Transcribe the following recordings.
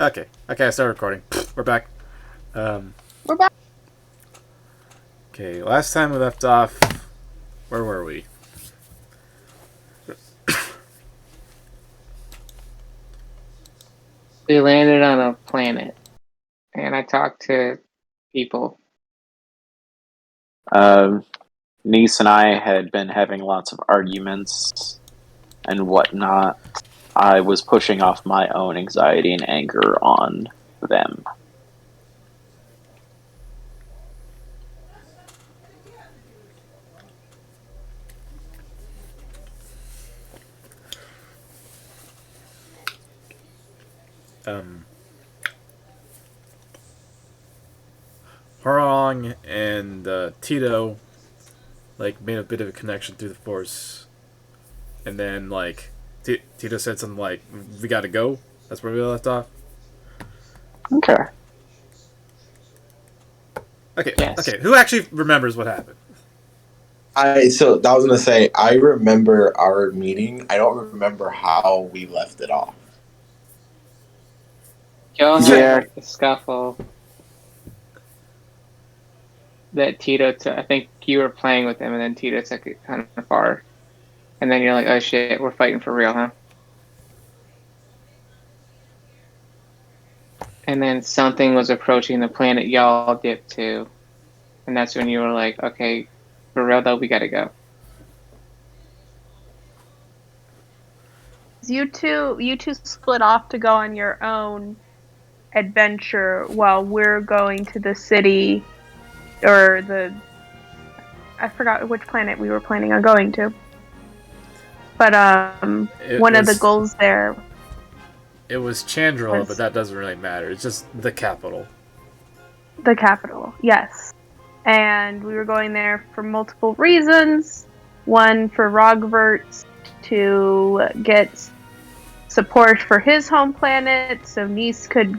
Okay, I started recording. We're back. Um, We're back. okay, last time we left off, where were we? We landed on a planet, and I talked to people. Um, Niece and I had been having lots of arguments and whatnot. I was pushing off my own anxiety and anger on them. Um, Horong and Tito made a bit of a connection through the Force, and then Tito said something like, "We gotta go." That's where we left off. Okay. Okay, Yes. okay. Who actually remembers what happened? So I was gonna say I remember our meeting. I don't remember how we left it off. Y'all Yeah. had like a scuffle that Tito took. I think you were playing with him, and then Tito took it kind of far. And then you're like, "Oh shit, we're fighting for real, huh?" And then something was approaching the planet y'all dipped to, and that's when you were like, "Okay, for real though, we gotta go." You two split off to go on your own adventure while we're going to the city or I forgot which planet we were planning on going to. But one of the goals there. It was Chandra, but that doesn't really matter. It's just the capital. The capital, yes. And we were going there for multiple reasons. One for Rogvert to get support for his home planet, so Nice could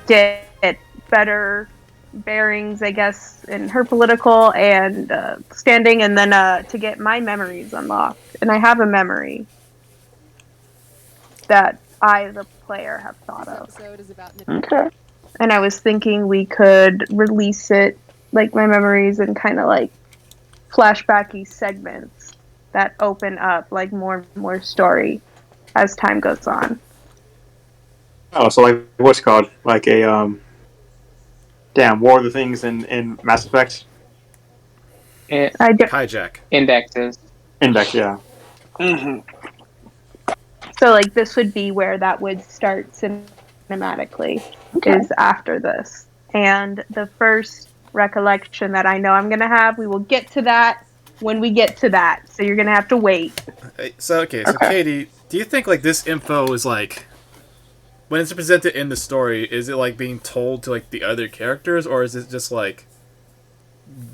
get better bearings, I guess, in her political and standing, and then to get my memories unlocked. And I have a memory that I, the player, have thought of. Okay. And I was thinking we could release it, like my memories, and kind of like flashbacky segments that open up like more and more story as time goes on. Oh, so like what's it called? Like a War of the Things in Mass Effect? Hijack. Indexes. Index, yeah. Mm-hmm. So like this would be where that would start cinematically, is after this. And the first recollection that I know I'm gonna have, we will get to that when we get to that. So you're gonna have to wait. So Katie, do you think like this info is like, when it's presented in the story, is it like being told to like the other characters, or is it just like,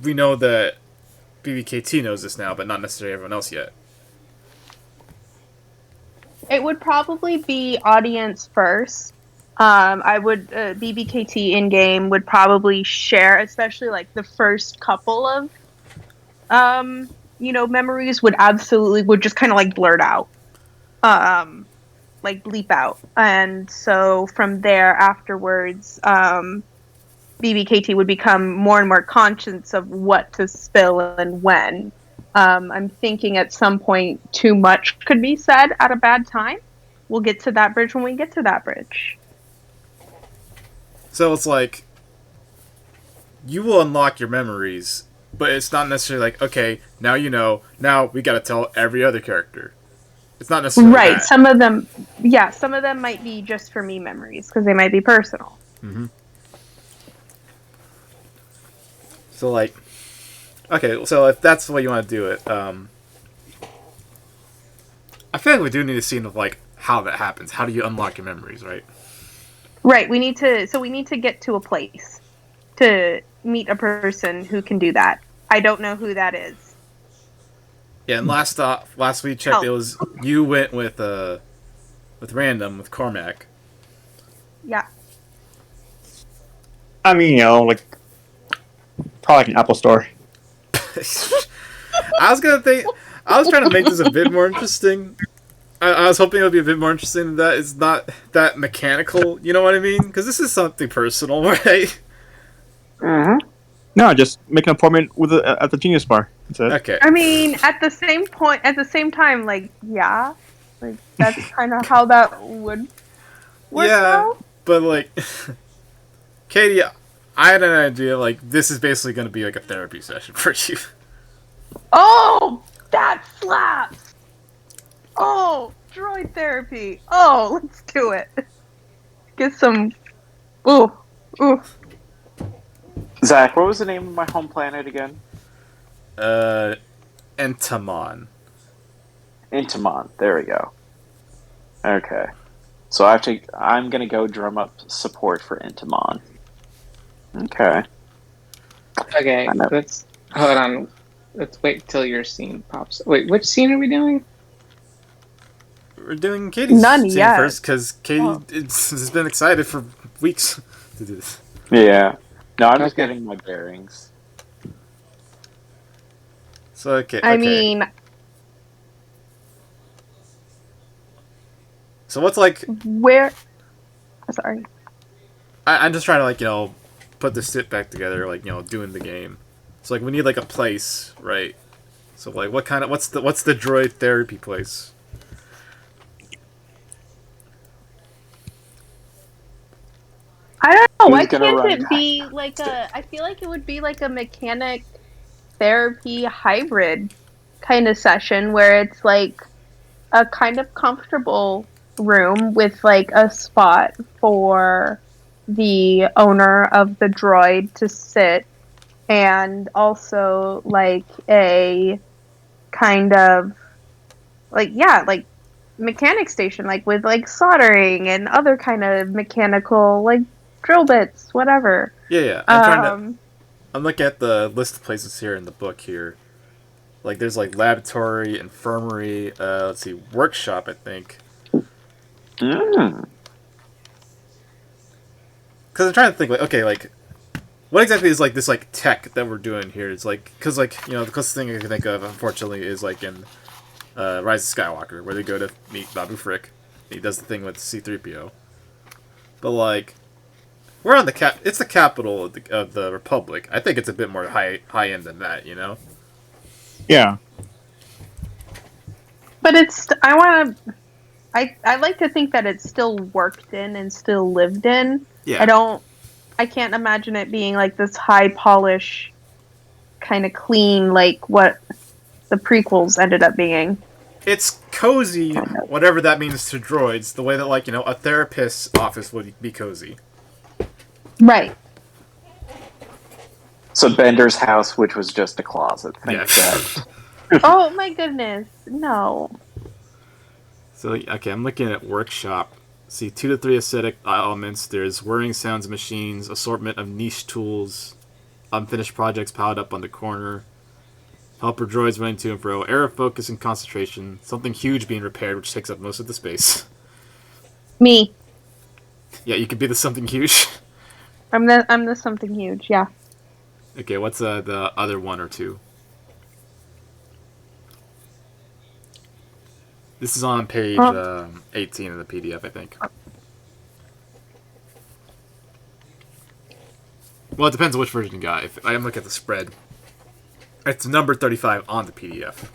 we know that BBKT knows this now, but not necessarily everyone else yet? It would probably be audience first. I would BBKT in game would probably share, especially like the first couple of memories would just kind of like blurt out, like bleep out, and so from there afterwards, BBKT would become more and more conscious of what to spill and when. I'm thinking at some point too much could be said at a bad time. We'll get to that bridge when we get to that bridge. So it's like, you will unlock your memories, but it's not necessarily like, okay, now you know, now we gotta tell every other character. It's not necessarily right. that. Some of them might be just for me memories, because they might be personal. Mm-hmm. So like, okay, so if that's the way you want to do it, I feel like we do need a scene of like how that happens. How do you unlock your memories, right? Right. We need to get to a place to meet a person who can do that. I don't know who that is. Yeah, and last we checked, it was you went with Random with Cormac. Yeah. I mean, like probably like an Apple store. I was trying to make this a bit more interesting, I was hoping it would be a bit more interesting than that. It's not that mechanical, you know what I mean? Because this is something personal, right? Mm-hmm. No, just make an appointment with at the Genius Bar. That's it. Okay. I mean, at the same time, like, yeah, like that's kind of how that would work Yeah, out. but like, Katie, I had an idea. Like, this is basically going to be like a therapy session for you. Oh, that slaps! Oh, droid therapy. Oh, let's do it. Get some. Ooh, ooh. Zach, what was the name of my home planet again? Uh, Entimon. Entimon. There we go. Okay. So I'm gonna go drum up support for Entimon. Okay. Okay, let's hold on. Let's wait till your scene pops. Wait, which scene are we doing? We're doing Katie's None scene yet. first because Katie Oh. has been excited for weeks to do this. Yeah. No, I'm just Okay. getting my bearings. So okay. I Okay. mean, So what's like? where? Sorry. I'm just trying to like put the sit back together, like doing the game. So like we need like a place, right? So like what's the droid therapy place? I don't know. Why Who's gonna can't run it be like a? I feel like it would be like a mechanic therapy hybrid kind of session where it's like a kind of comfortable room with like a spot for the owner of the droid to sit, and also like a kind of like mechanic station, like with like soldering and other kind of mechanical like drill bits, whatever. Yeah, yeah. I'm looking at the list of places here in the book here. Like there's like laboratory, infirmary, let's see, workshop, I think. Mm. Because I'm trying to think, like, okay, like, what exactly is like this like tech that we're doing here? It's like, because like the closest thing I can think of, unfortunately, is like in Rise of Skywalker, where they go to meet Babu Frick. He does the thing with C-3PO. But like, we're on the it's the capital of the Republic. I think it's a bit more high end than that, you know. Yeah. But it's I like to think that it's still worked in and still lived in. Yeah. I can't imagine it being like this high polish kind of clean like what the prequels ended up being. It's cozy, whatever that means to droids. The way that like a therapist's office would be cozy. Right. So Bender's house, which was just a closet. Think of that. Oh my goodness. No. So okay, I'm looking at workshop. See 2 to 3 aesthetic elements. There's whirring sounds of machines, assortment of niche tools, unfinished projects piled up on the corner, helper droids running to and fro, error focus and concentration, something huge being repaired which takes up most of the space. Me. Yeah, you could be the something huge. I'm the something huge, yeah. Okay, what's the other one or two? This is on page 18 of the PDF, I think. Well, it depends on which version you got. If I am looking at the spread, it's number 35 on the PDF.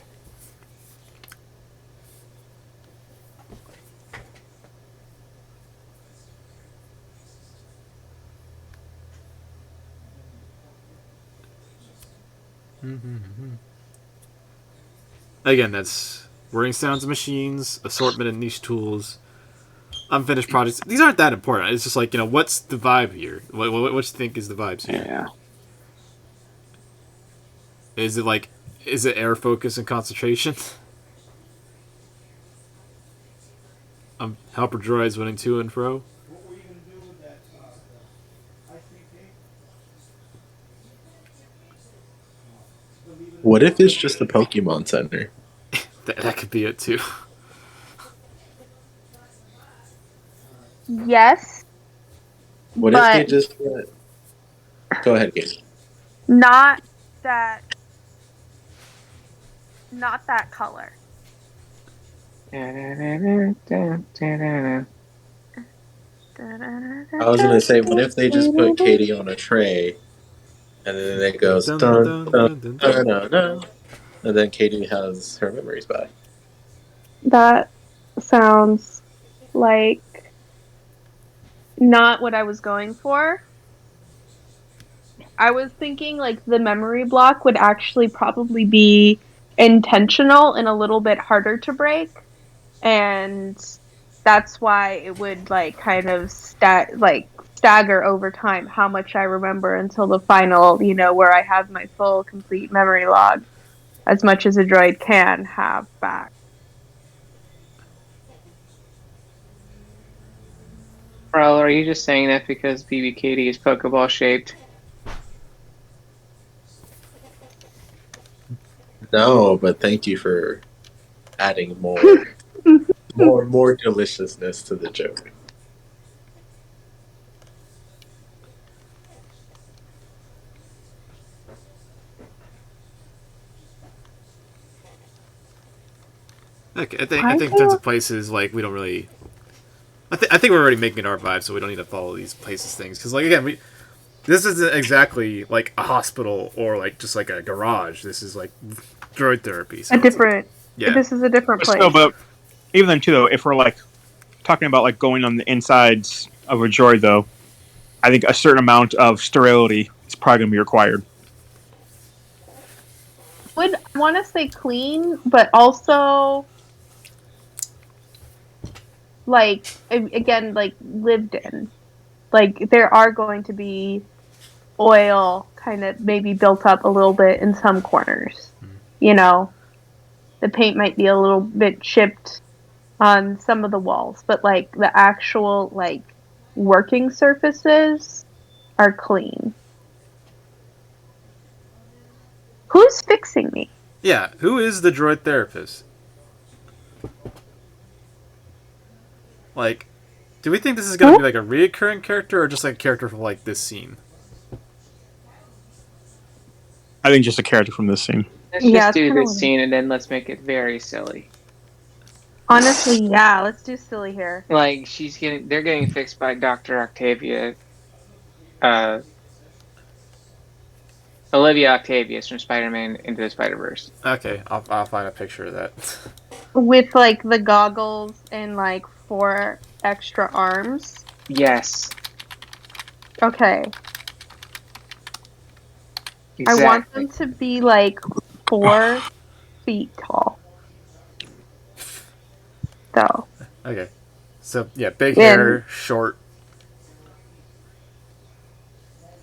Again, that's whirring sounds of machines, assortment of niche tools, unfinished projects. These aren't that important. It's just like, what's the vibe here? What do you think is the vibes here? Yeah. Is it air focus and concentration? Helper droids running to and fro? What if it's just the Pokemon Center? That could be it too. Yes. What but if they just go ahead, Gabe. not that not that color. I was gonna say, what if they just put Katie on a tray, and then it goes Dun, dun dun, dun dun, dun, dun dun. dun, dun, and then Katie has her memories back. That sounds like not what I was going for. I was thinking like the memory block would actually probably be intentional and a little bit harder to break, and that's why it would like kind of stagger over time how much I remember until the final, where I have my full complete memory log, as much as a droid can have back. Bro, are you just saying that because BB Katie is Pokeball shaped? No, but thank you for adding more deliciousness to the joke. Okay, I think in terms of places, like we don't really. I think we're already making it our vibe, so we don't need to follow these places things. Because like again, this isn't exactly like a hospital or like just like a garage. This is like droid therapy. So A different. yeah. This is a different place. So, but even then, too, though, if we're like talking about like going on the insides of a droid, though, I think a certain amount of sterility is probably going to be required. Would want to say clean, but also like again, like lived in. Like there are going to be oil kind of maybe built up a little bit in some corners. You know, the paint might be a little bit chipped on some of the walls, but like the actual like working surfaces are clean. Who's fixing me? Yeah, who is the droid therapist? Like, do we think this is gonna be like a reoccurring character or just like a character from like this scene? I think just a character from this scene. Let's Yeah, just it's do kinda this scene and then let's make it very silly. Honestly, yeah, let's do silly here. Like they're getting fixed by Dr. Octavia, Olivia Octavius from Spider-Man Into the Spider-Verse. Okay, I'll find a picture of that. With like the goggles and like 4 extra arms. Yes, Okay. exactly. I want them to be like 4 feet tall. Though. Okay, so yeah, big And- hair, short.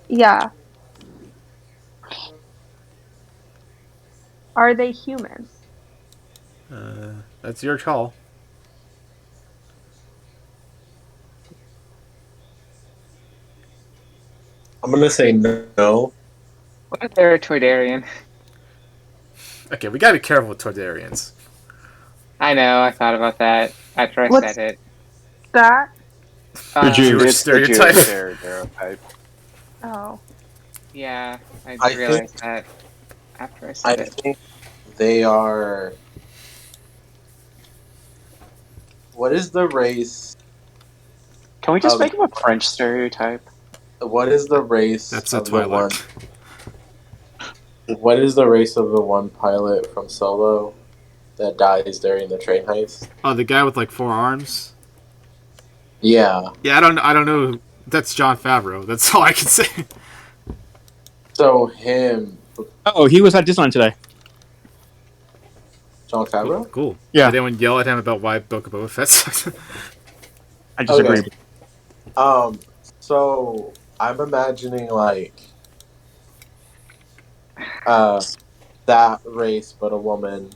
Yeah. Are they human? That's your call. I'm gonna say no. What if they're a Toydarian? Okay, we gotta be careful with Toydarians. I know, I thought about that after I What's- said it. That? Jewish It's the stereotype. Jewish stereotype. Oh. Yeah, I I realized think- that after I I said it. think they are. What is the race? Can we just Um, make him a French stereotype? What is the race That's a of the one? Twi'lek. What is the race of the one pilot from Solo that dies during the train heist? Oh, the guy with like 4 arms. Yeah. Yeah, I don't know. That's John Favreau. That's all I can say. So him, Oh, he was at Disneyland today. John Favreau. Cool. Yeah. Did anyone yell at him about why Book of Boba Fett sucked? I disagree. Okay. So I'm imagining like that race, but a woman,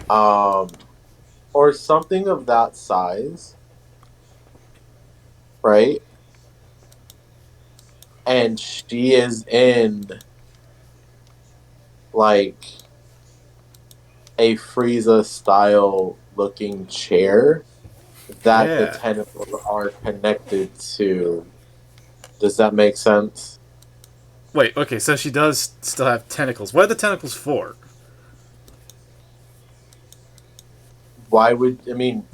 or something of that size, right? And she is in like a Frieza style looking chair that the Yeah. tentacles are connected to. Does that make sense? Wait, okay, so she does still have tentacles. What are the tentacles for? why would I mean?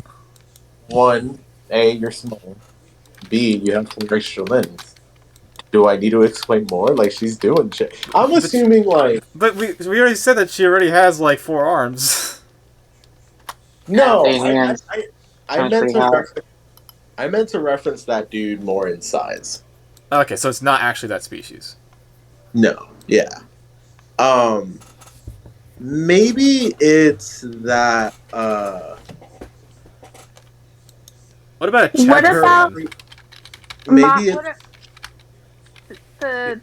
One, A, you're small. B, you have 4 extra limbs. Do I need to explain more? Like she's doing shit. I'm assuming like But we already said that she already has like 4 arms. no. Big hands. I Sounds meant pretty to hot. reference that dude more in size. Okay, so it's not actually that species. No, yeah. Maybe it's that. What about a What Chadra about fan? Maybe it's what are,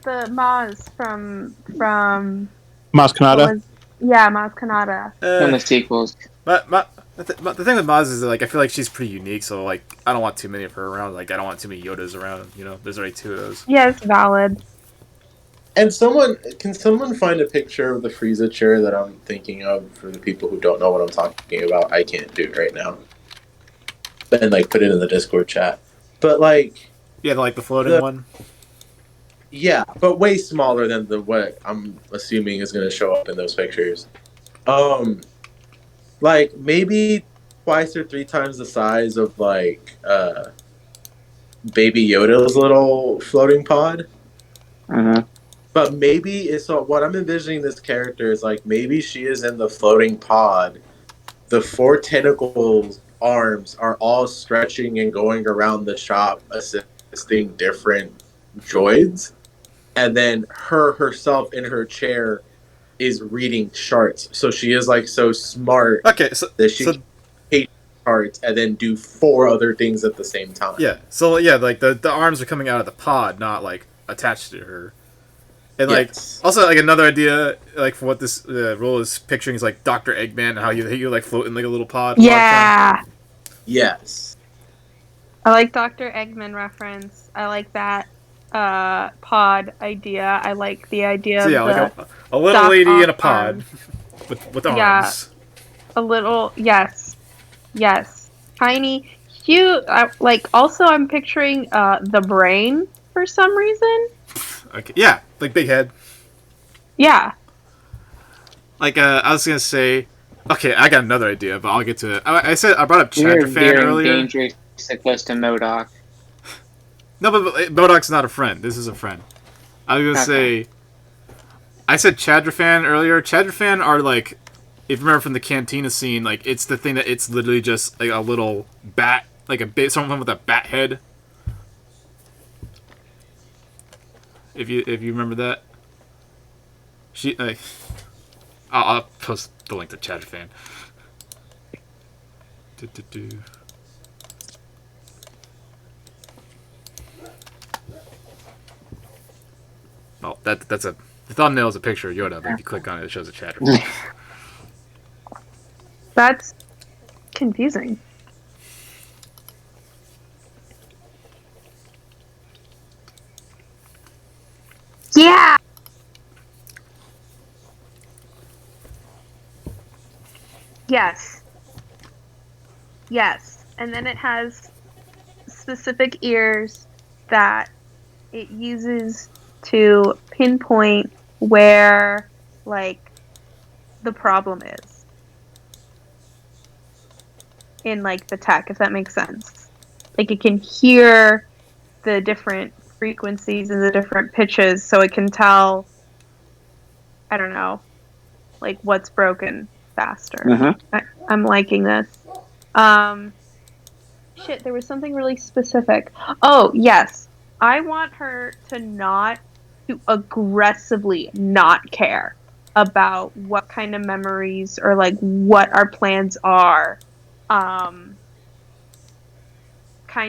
the Maz from Mas what Kanata. was Maz Kanata. From the sequels. But the thing with Maz is that, like, I feel like she's pretty unique, so like I don't want too many of her around. Like I don't want too many Yodas around. You know, there's already 2 of those. Yes, valid. and can someone find a picture of the Frieza chair that I'm thinking of for the people who don't know what I'm talking about? I can't do it right now. And like put it in the Discord chat. But like Yeah, like the floating the one. yeah, but way smaller than the what I'm assuming is going to show up in those pictures. Like maybe twice or 3 times the size of like Baby Yoda's little floating pod. Mm-hmm. But maybe it's what I'm envisioning this character is like maybe she is in the floating pod. The 4 tentacles arms are all stretching and going around the shop assisting different droids. And then her herself in her chair is reading charts. So she is like so smart Okay, so that she can take charts and then do 4 other things at the same time. yeah, so yeah, like the arms are coming out of the pod, not like attached to her. And like Yes. also like another idea like for what this role is picturing is like Dr. Eggman and how you like float in like a little pod. Yeah, Yes. I like Dr. Eggman reference. I like that pod idea. I like the idea So yeah, of like the a little Doc lady in a Ock pod arms. with arms. Yeah. A little, yes, tiny, cute. Like also, I'm picturing the brain for some reason. Okay, yeah, like big head. Yeah, Like I was gonna say, okay, I got another idea, but I'll get to it. I brought up You're Chandrafan veering earlier. dangerously close to MODOK. No, but Modoc's not a friend. This is a friend. I was gonna say, I said Chadrafan earlier. Chadrafan are like, if you remember from the cantina scene, like it's the thing that it's literally just like a little bat, like a bit someone with a bat head. If you remember that, she like, I'll post the link to Chadrafan. Oh, that's a the thumbnail is a picture of Yoda, but if you click on it, it shows a Chadrafan. that's confusing. Yeah. Yes. Yes. And then it has specific ears that it uses to pinpoint where, like, the problem is in, like, the tech, if that makes sense. Like, it can hear the different frequencies and the different pitches, so it can tell, I don't know, like, what's broken faster. Mm-hmm. I'm liking this. Shit, there was something really specific. Oh, yes. I want her to aggressively not care about what kind of memories or like what our plans are. Kind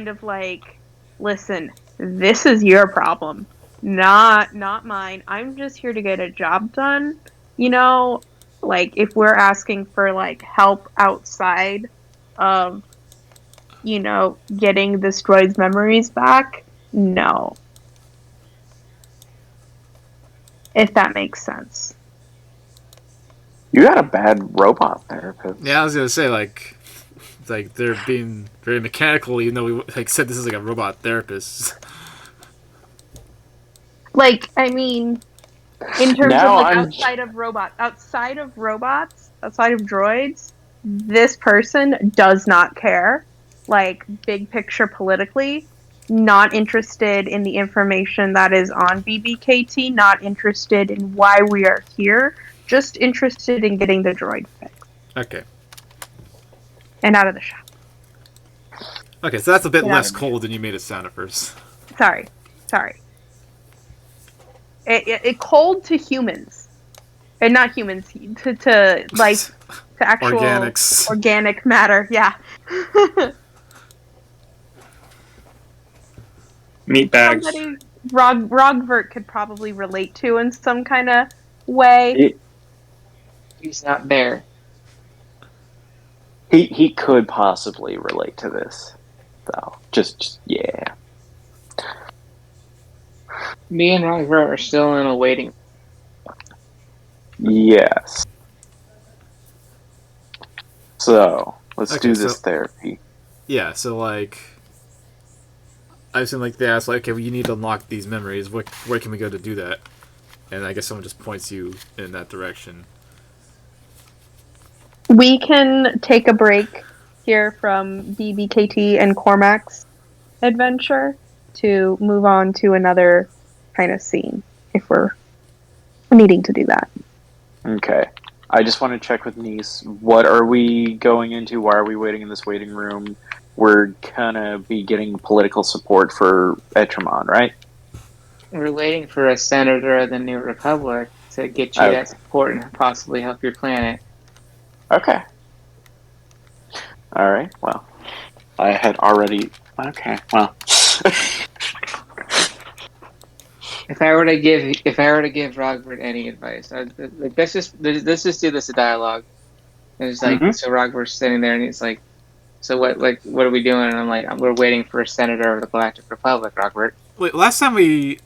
of like, listen, this is your problem, not mine. I'm just here to get a job done. You know, like if we're asking for like help outside of, you know, getting this droid's memories back, no. If that makes sense. You got a bad robot therapist. Yeah, I was gonna say like they're being very mechanical, even though we like said this is like a robot therapist. Like, I mean, in terms Now of like I'm- outside of droids, this person does not care, like, big picture politically, not interested in the information that is on BBKT, not interested in why we are here, just interested in getting the droid fixed Okay. and out of the shop. Okay, so that's a bit Get out less of the cold than you made it sound at first. Sorry. It cold to humans, and not humans to like to actual Organics. organic matter. Yeah. Meat bags. Somebody Rogvert could probably relate to in some kind of way. He's not there. He could possibly relate to this, though. Just yeah. Me and Roger are still in a waiting. Yes. So let's Okay, do this so- therapy. Yeah, so like, I assume like they ask like, okay, well, you need to unlock these memories. Where can we go to do that? And I guess someone just points you in that direction. We can take a break here from BBKT and Cormac's adventure to move on to another kind of scene if we're needing to do that. Okay. I just want to check with Nice. What are we going into? Why are we waiting in this waiting room? We're gonna be getting political support for Entimon, right? We're waiting for a senator of the New Republic to get you Okay. that support and possibly help your planet. Okay. All right. Well, I had already. Okay. Well. If I were to give Rogbert any advice, let's just do this a dialogue. And it's like, Mhm. so Rogbert's sitting there and he's like, so what are we doing? And I'm like, we're waiting for a senator of the Galactic Republic, Rogbert. Wait, last time we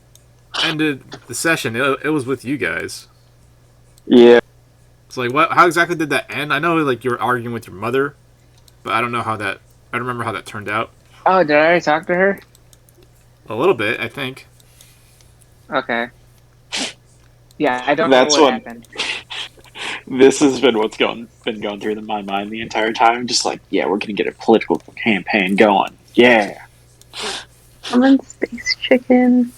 ended the session, it was with you guys. Yeah. So like, what? How exactly did that end? I know like you were arguing with your mother, but I don't know how that. I don't remember how that turned out. Oh, did I already talk to her? A little bit, I think. Okay. Yeah, I don't That's know what what- happened. This has been what's been going through my mind the entire time. Just like, yeah, we're gonna get a political campaign going. Yeah. I'm in Space Chicken.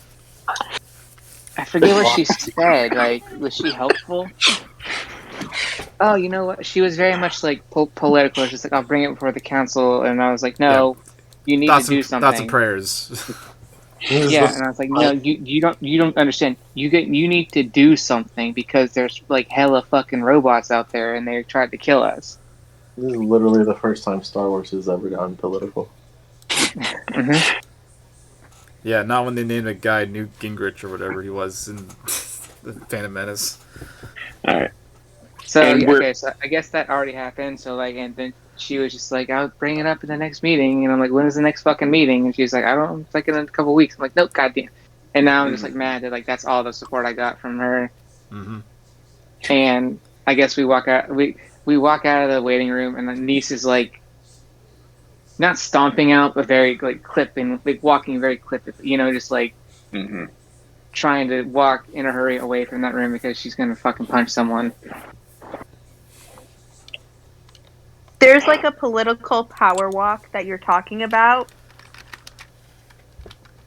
I forget what she said. Like, was she helpful? Oh, you know what? She was very much like political. She's like, I'll bring it before the council, and I was like, no, you need to do something. Thoughts and prayers. Yeah, and I was like, no, you don't understand. You need to do something because there's like hella fucking robots out there, and they tried to kill us. This is literally the first time Star Wars has ever gotten political. Mm-hmm. Yeah, not when they named a guy Newt Gingrich or whatever he was in the Phantom Menace. All right. So And yeah, we're- okay, so I guess that already happened. So like, and then she was just like, I'll bring it up in the next meeting, and I'm like, when is the next fucking meeting? And she's like, I don't know, it's like in a couple weeks. I'm like, nope, goddamn. And now I'm just like mad that like that's all the support I got from her. Mm-hmm. And I guess we walk out. We walk out of the waiting room, and the niece is like, not stomping out, but very like clipping, like walking very clipped. You know, just like Mm-hmm. trying to walk in a hurry away from that room because she's gonna fucking punch someone. There's like a political power walk that you're talking about,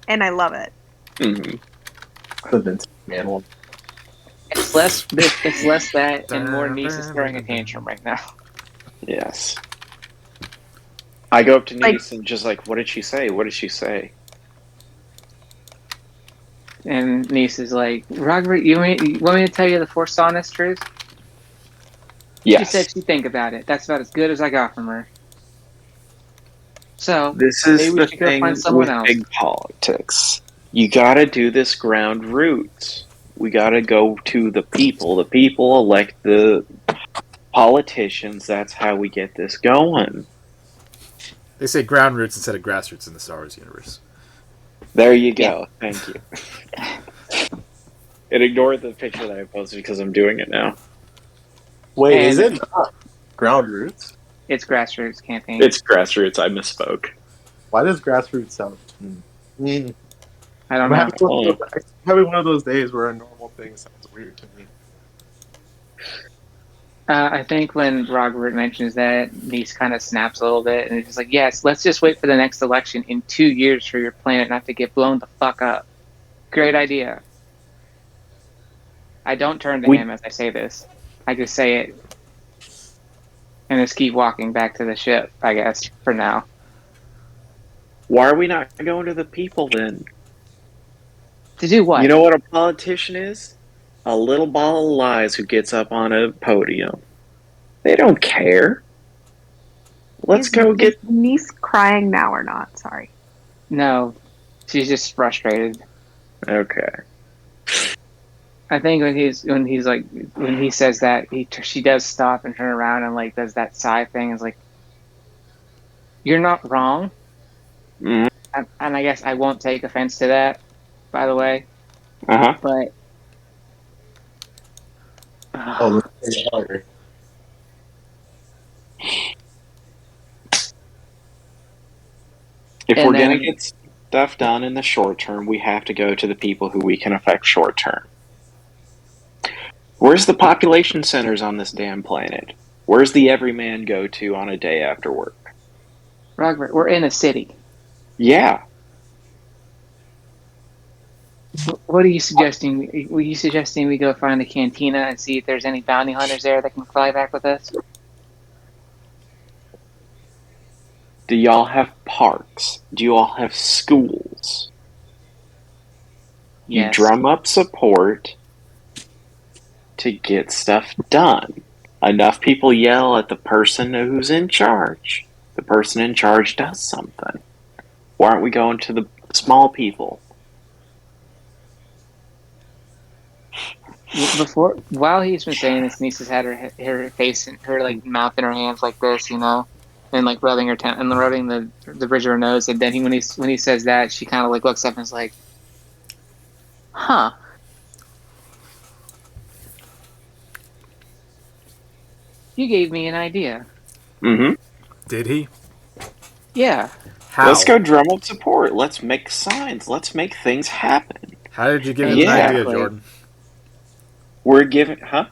and I love it. Mm-hmm. The Vince Man one. It's less that and more niece is throwing a tantrum right now. Yes. I go up to Like- Nice and just like, what did she say? What did she say? And niece is like, Robert, you want me to tell you the Force honest truth? Yes. She said she'd think about it. That's about as good as I got from her. So This maybe is we the should go thing find someone with else. big politics. You gotta do this ground roots. We gotta go to the people. The people elect the politicians. That's how we get this going. They say ground roots instead of grassroots in the Star Wars universe. There you go. Thank you. And ignore the picture that I posted because I'm doing it now. Wait, is And- it not Ground Roots? It's grassroots campaign. It's grassroots. I misspoke. Why does grassroots sound? I don't I'm know. having one of those days where a normal thing sounds weird to me. I think when Robert mentions that, Nice kind of snaps a little bit, and it's just like, yes, let's just wait for the next election in 2 years for your planet not to get blown the fuck up. Great idea. I don't turn to We him as I say this. I just say it and just keep walking back to the ship, I guess, for now. Why are we not going to the people then? To do You what? know what a politician is? A little ball of lies who gets up on a podium. They don't care. Let's Is go is get. niece crying now or not? Sorry. No, she's just frustrated. Okay. I think when he says that she does stop and turn around and like does that sigh thing. Is like, you're not wrong, Mm, and I guess I won't take offense to that. By the way, uh-huh. but Oh, let's make it harder. If and we're gonna then get stuff done in the short term, we have to go to the people who we can affect short term. Where's the population centers on this damn planet? Where's the everyman go to on a day after work? Robert, we're in a city. Yeah. What are you suggesting? Were you suggesting we go find a cantina and see if there's any bounty hunters there that can fly back with us? Do y'all have parks? Do you all have schools? You Yes. drum up support to get stuff done. Enough people yell at the person who's in charge. The person in charge does something. Why aren't we going to the small people? While he's been saying this, Niece has had her face and her like mouth in her hands like this, and like rubbing and rubbing the bridge of her nose. And then when he says that, she kind of like looks up and is like, "Huh." You gave me an idea. Mm-hmm. Did he? Yeah. How? Let's go drum up support. Let's make signs. Let's make things happen. How did you give him Yeah. an idea, Exactly. Jordan? We're giving, huh?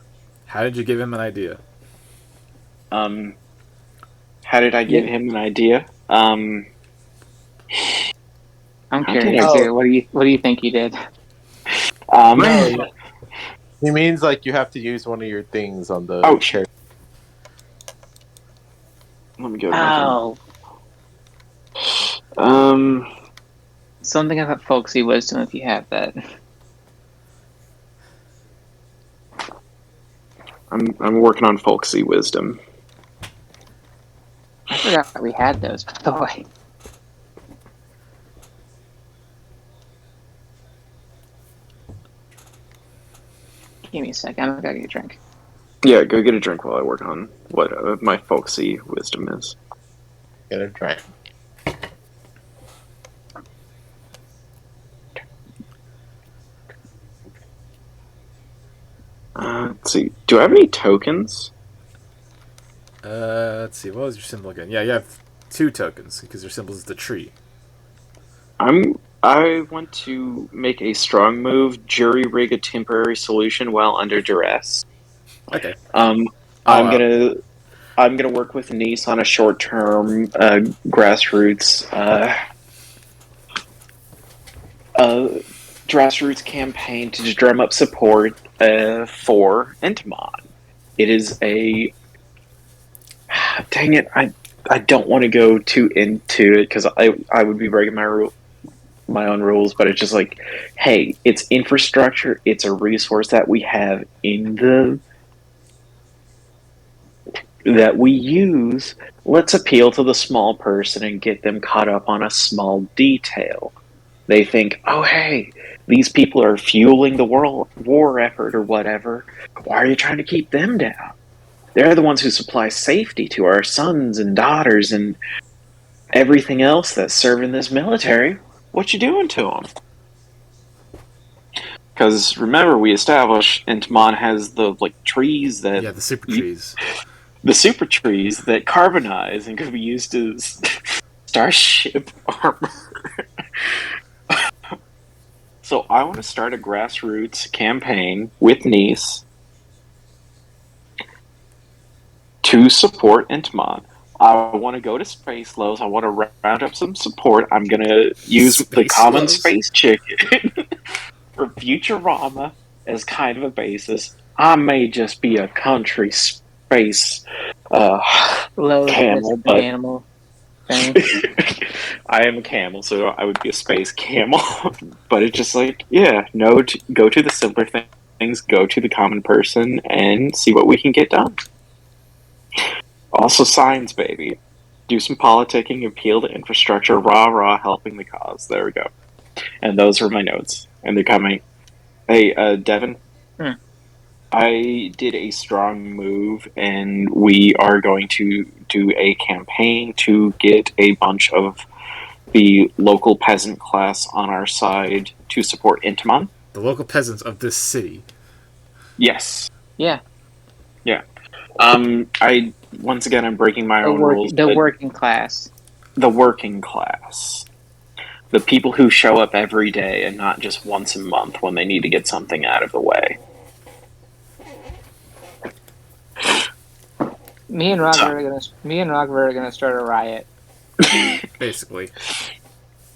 How did you give him an idea? How did I give him an idea? I'm How curious did I- too. What do you think you did? No, he means like you have to use one of your things on the Oh, chair. let me go to my Oh, phone. something about folksy wisdom. If you have that, I'm working on folksy wisdom. I forgot we had those. By the way, give me a sec. I'm gonna get a drink. Yeah, go get a drink while I work on what my folksy wisdom is. Get a drink. Let's see. Do I have any tokens? Let's see. What was your symbol again? Yeah, you have 2 tokens because your symbol is the tree. I want to make a strong move, jury rig a temporary solution while under duress. Okay. I'm gonna work with Nice on a short term grassroots grassroots campaign to drum up support for Entimon. It is a dang it, I don't want to go too into it because I would be breaking my own rules, but it's just like, hey, it's infrastructure, it's a resource that we have that we use. Let's appeal to the small person and get them caught up on a small detail. They think, oh hey, these people are fueling the world war effort or whatever. Why are you trying to keep them down? They're the ones who supply safety to our sons and daughters and everything else that's serving this military. What you doing to them? Because remember, we established Entimon has the trees that Yeah, the super trees. the super trees that carbonize and could be used as starship armor. So I want to start a grassroots campaign with Nice to support Entimon. I want to go to Space Lows. I want to round up some support. I'm going to use the Space common Lows? space chicken for Futurama as kind of a basis. I may just be a country space Low camel, an but animal thing. I am a camel, so I would be a space camel. But it's just like, yeah, no, go to the simpler things, go to the common person, and see what we can get done. Also, science, baby. Do some politicking, appeal to infrastructure, rah, helping the cause. There we go. And those are my notes. And they're coming. Hey, Devin. I did a strong move, and we are going to do a campaign to get a bunch of the local peasant class on our side to support Entimon. The local peasants of this city. Yes. Yeah. Yeah. Once again, I'm breaking my own rules. The working class. The working class. The people who show up every day and not just once a month when they need to get something out of the way. Me and Roger are gonna start a riot. Basically.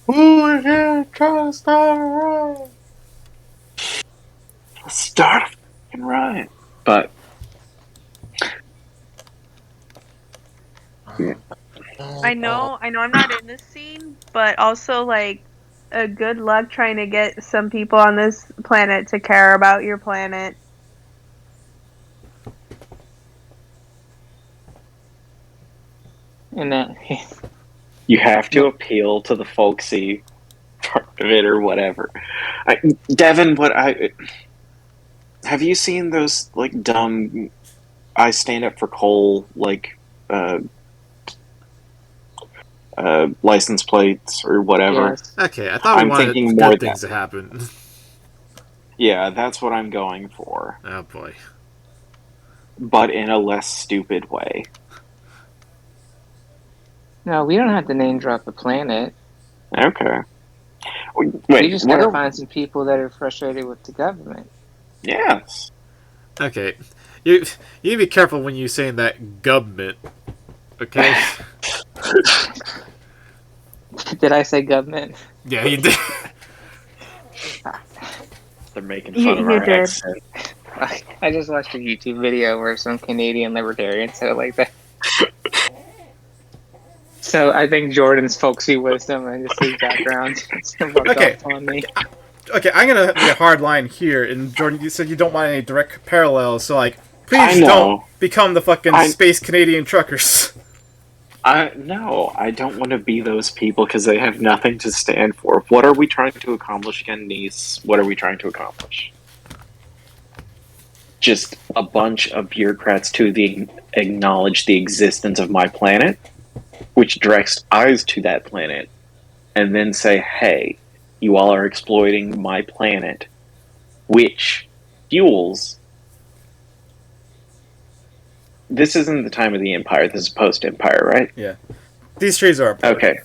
We're here trying to start a riot. Let's start a fucking riot. But I know I'm not in this scene, but also like good luck trying to get some people on this planet to care about your planet. And that you have to appeal to the folksy part of it or whatever. Devin, have you seen those like dumb I stand up for coal like license plates or whatever? yes. Okay, I thought we wanted thinking more good things to happen. Yeah, that's what I'm going for. Oh boy. But in a less stupid way. No, we don't have to name drop the planet. Okay. Wait, We just gotta find some people that are frustrated with the government. Yes. Okay. You need to be careful when you're saying that government. Okay? Did I say government? Yeah, you did. They're making fun of You our did. accent. I just watched a YouTube video where some Canadian libertarian said it like that. So I think Jordan's folksy wisdom and just his background rubbed Okay. off on me. Okay, I'm gonna be a hard line here, and Jordan, you said you don't want any direct parallels, so like, I please know. don't become the fucking space Canadian truckers. No, I don't want to be those people because they have nothing to stand for. What are we trying to accomplish again, niece? What are we trying to accomplish? Just a bunch of bureaucrats to acknowledge the existence of my planet, which directs eyes to that planet, and then say, hey, you all are exploiting my planet, which fuels... This isn't the time of the Empire, this is post-Empire, right? Yeah. These trees are Okay.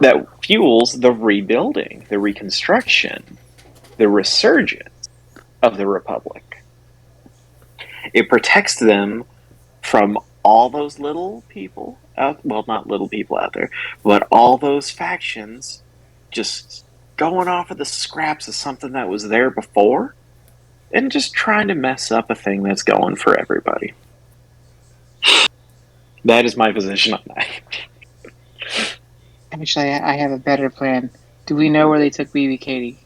That fuels the rebuilding, the reconstruction, the resurgence of the Republic. It protects them from all those little people not little people out there, but all those factions just going off of the scraps of something that was there before and just trying to mess up a thing that's going for everybody. That is my position on that. Actually, I have a better plan. Do we know where they took BB Katie?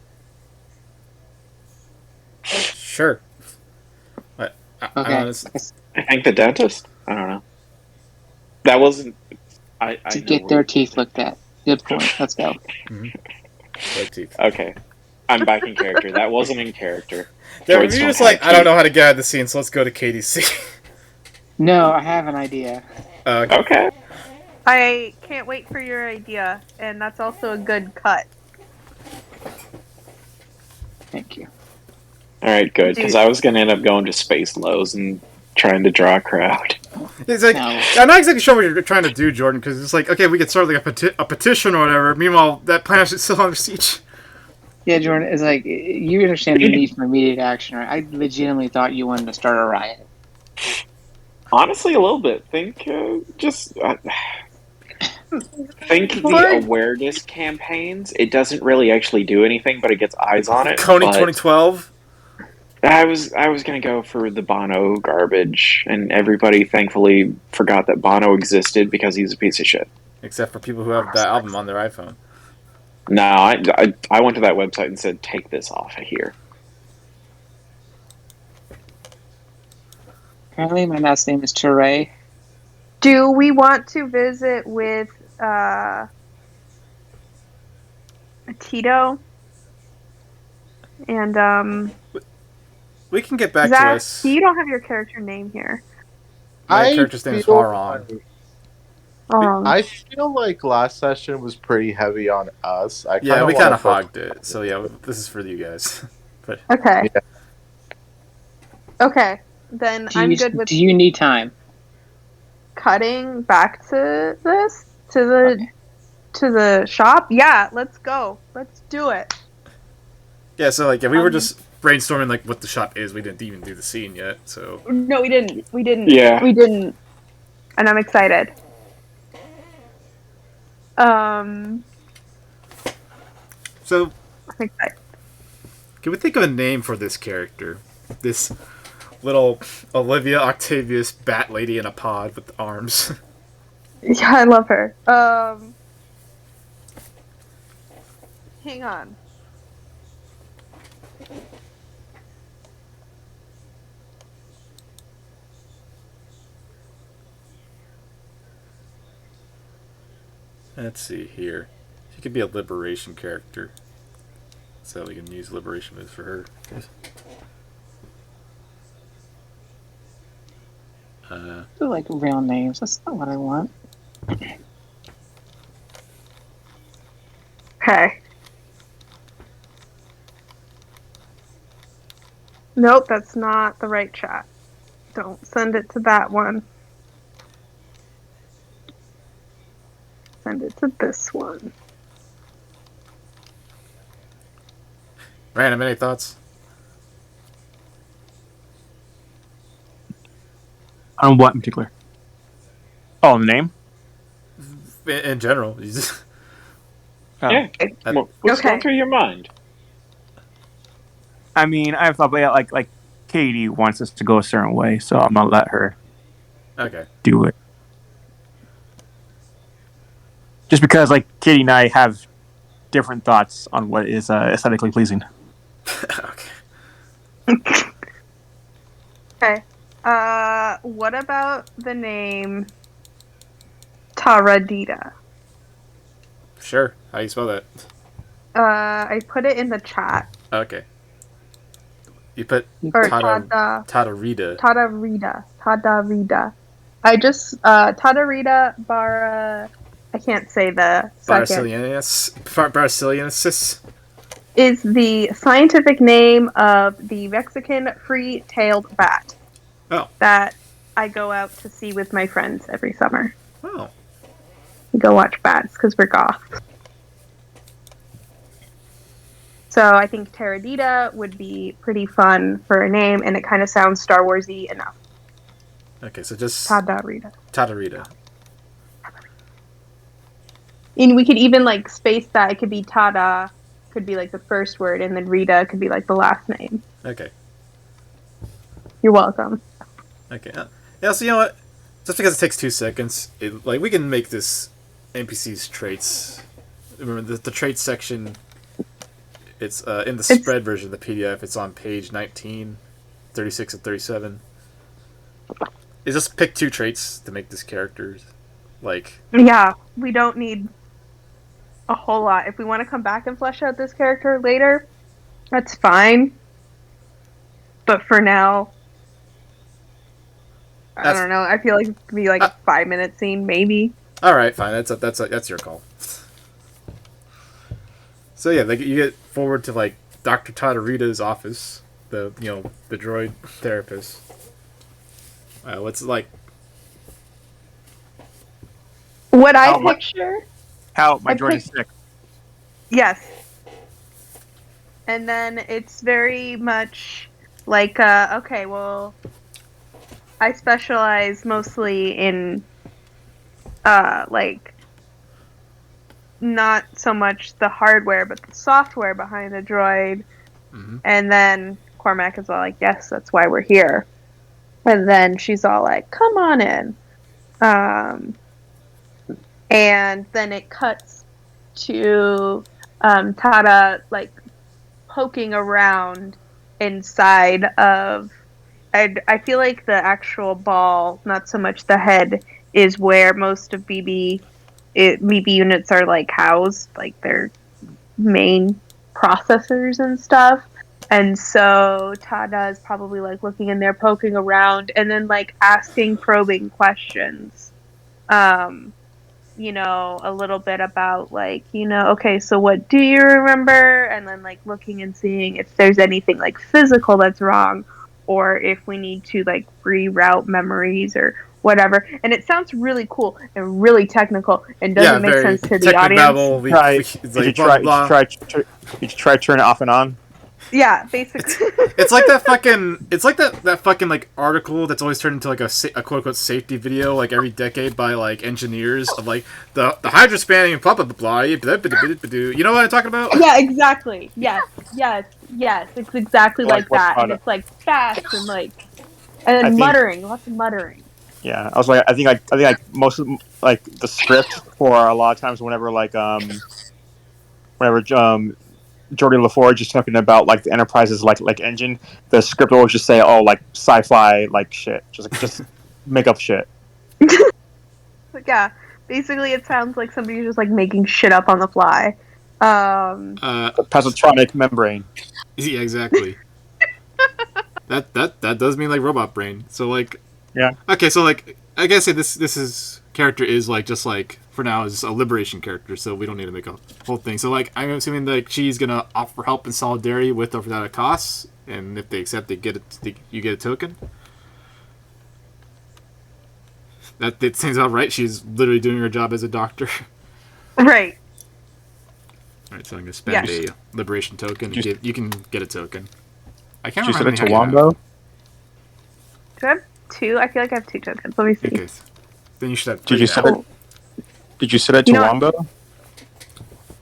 Sure. Okay. I think the dentist? I don't know. That wasn't... I To know get where- their teeth looked at. Good point. Let's go. Okay. I'm back in character. That wasn't in character. Yeah, Droids you're don't just have like, I don't teeth. know how to get out of the scene, so let's go to KDC. No, I have an idea. Okay. Okay. I can't wait for your idea, and that's also a good cut. Thank you. Alright, good. Because I was going to end up going to Space Lows and trying to draw a crowd. It's like, No. I'm not exactly sure what you're trying to do, Jordan, because it's like, okay, we could start like a petition or whatever. Meanwhile, that planet is still under siege. Yeah, Jordan, it's like, you understand the need for immediate action, right? I legitimately thought you wanted to start a riot. Honestly, a little bit. Think the Lord, awareness campaigns. It doesn't really actually do anything, but it gets eyes on it. Coney But 2012. I was gonna go for the Bono garbage, and everybody thankfully forgot that Bono existed because he's a piece of shit. Except for people who have that album on their iPhone. No, I went to that website and said, take this off of here. Apparently, my last name is Ture. do we want to visit with Tito and We can get back to Zach? us. You don't have your character name here. My I character's name is feel Haron. like- Um, I feel like last session was pretty heavy on us. Yeah, we kind of wanna hogged it. So yeah, this is for you guys. But okay. Yeah. Okay. Then I'm good with Do you need time? cutting back to this to the shop. Yeah, let's go. Let's do it. yeah, so like we were just brainstorming like what the shop is. We didn't even do the scene yet. So No, we didn't. We didn't. Yeah. We didn't. And I'm excited. so I think I, can we think of a name for this character? This little Olivia Octavius bat lady in a pod with arms. yeah, I love her. Hang on. Let's see here. She could be a liberation character. So we can use liberation moves for her. They're like real names. That's not what I want. Okay. Nope, that's not the right chat. Don't send it to that one. Send it to this one. Random, any thoughts? On what in particular? Oh, the name? In general. You just- Oh. Yeah. What's Okay. going through your mind? I mean, I've thought about it, like Katie wants us to go a certain way, so I'm gonna let her okay. do it. Just because, like, Katie and I have different thoughts on what is aesthetically pleasing. Okay. Okay. What about the name Taradita? Sure. How do you spell that? I put it in the chat. Okay. You put Or Tadarita. Tadarita. I just Tadarita Bara. I can't say the second. Baraciliensis. Is the scientific name of the Mexican free-tailed bat. Oh. That I go out to see with my friends every summer. Oh. We go watch bats because we're goths. So I think Taradita would be pretty fun for a name, and it kind of sounds Star Warsy enough. Okay, so just Tadarita. Tadarita. And we could even like space that. It could be Tada, could be like the first word, and then Rita could be like the last name. Okay. You're welcome. Okay. Yeah, so you know what? Just because it takes 2 seconds, we can make this NPC's traits. Remember, the traits section, it's in the spread version of the PDF. It's on page 19, 36, and 37. Is just pick 2 traits to make this character. Yeah, we don't need a whole lot. If we want to come back and flesh out this character later, that's fine. But for now, I don't know. I feel like it could be like a 5-minute scene, maybe. All right, fine. That's your call. So yeah, you get forward to like Dr. Tadarita's office, the droid therapist. What's it like? What I picture? How my droid is sick. Yes. And then it's very much like, okay, well, I specialize mostly in like not so much the hardware but the software behind the droid. Hmm. And then Cormac is all like, yes, that's why we're here. And then she's all like, come on in. Um, and then it cuts to Tada like poking around inside of. I feel like the actual ball, not so much the head, is where most of BB units are like housed, like their main processors and stuff. And so Tada is probably like looking in there, poking around, and then like asking probing questions. Um, a little bit about like, okay, so what do you remember? And then like looking and seeing if there's anything like physical that's wrong or if we need to like reroute memories or whatever. And it sounds really cool and really technical and Yeah, doesn't make very sense to the audience. technobabble. It's Did like you blah try? blah. Did you try to turn it off and on? Yeah, basically. It's like that fucking. It's like that fucking like article that's always turned into like a quote unquote safety video like every decade by like engineers of like the hydro spanning and blah blah blah blah. You know what I'm talking about? Yeah, exactly. Yes. It's exactly Like like what that. And product? it's like fast and like, and then I think. muttering, lots of muttering. Yeah, I was like, I think like most of like the script for a lot of times whenever Jordy LaForge is talking about like the Enterprise's like engine, the script will just say, oh, like sci-fi like shit, just make up shit. But yeah, basically it sounds like somebody's just like making shit up on the fly. The positronic membrane. Yeah, exactly. that does mean like robot brain. So like, Yeah. Okay, so like I guess this is character is like just like for now is a liberation character, so we don't need to make a whole thing. So like I'm assuming like she's gonna offer help and solidarity with or without a cost, and if they accept, you get a token. That seems about right. She's literally doing her job as a doctor. Right. Alright, so I'm gonna spend Yeah. a liberation token. You can get a token. I can't Did you remember send it how to many you have. Wombo? Do I have two? I feel like I have two tokens. Let me see. Okay, then you should have Did three you now. send it? Did you send it to You know what? Wombo?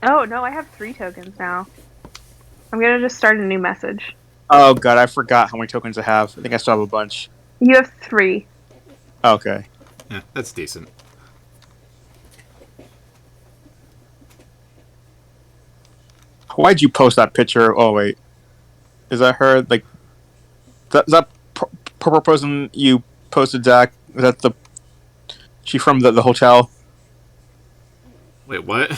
Oh, no, I have 3 tokens now. I'm gonna just start a new message. Oh god, I forgot how many tokens I have. I think I still have a bunch. You have 3. Okay. Yeah, that's decent. Why'd you post that picture? Oh wait, is that her? Like, is that purple person you posted, Zach? Is that she from the hotel? Wait, what?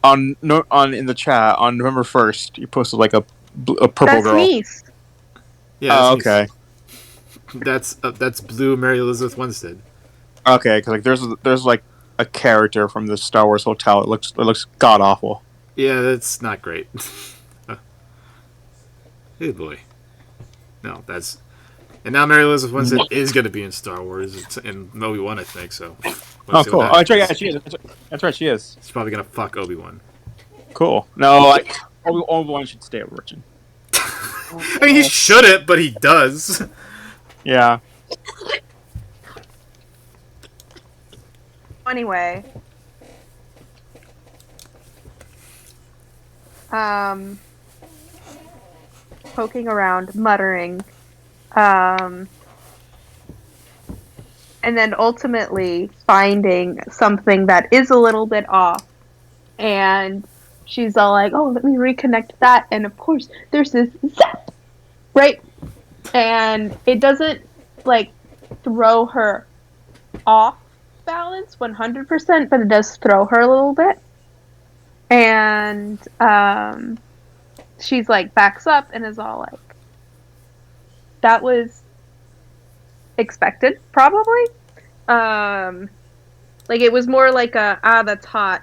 On in the chat on November 1st, you posted like a purple That's girl. Nice. Yeah. Oh, okay. That's Blue Mary Elizabeth Winstead. Okay, because like there's like a character from the Star Wars hotel. It looks god awful. Yeah, that's not great. Hey boy. No, that's. And now Mary Elizabeth Winstead is going to be in Star Wars. It's in Obi-Wan, I think, so. Oh, cool. Oh, that's right, yeah, she is. That's right, she is. She's probably going to fuck Obi-Wan. Cool. No, like, Obi-Wan should stay with Richard. I mean, he shouldn't, but he does. Yeah. Anyway. Poking around, muttering. And then ultimately finding something that is a little bit off. And she's all like, oh, let me reconnect that. And of course, there's this zap, right? And it doesn't, like, throw her off balance 100%, but it does throw her a little bit. And she's, like, backs up and is all like, that was expected, probably. Like, it was more like that's hot,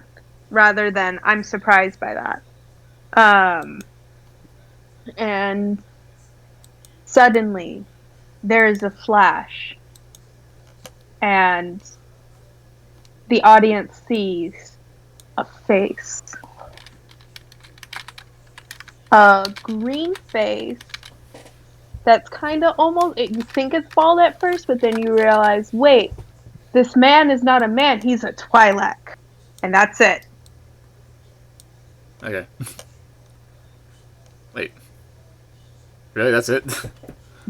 rather than I'm surprised by that. And suddenly there is a flash and the audience sees a face, a green face that's kind of almost, you think it's bald at first, but then you realize, wait, this man is not a man, he's a Twi'lek. And that's it. Okay. Wait. Really? That's it?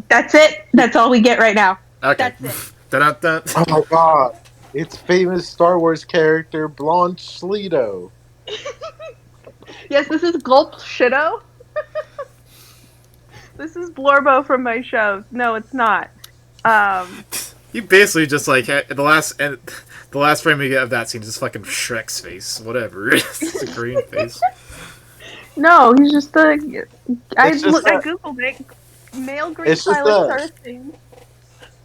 That's it. That's all we get right now. Okay. That's it. Dun-dun-dun. Oh my god. It's famous Star Wars character Blanche Leto. Yes, this is Gulp Shido. This is Blorbo from my show. No, it's not. You basically just like the last frame we get of that scene is just fucking Shrek's face. Whatever. It's a green face. No, he's just a. I that- googled it. Male green It's just Twi'leks that- are a thing.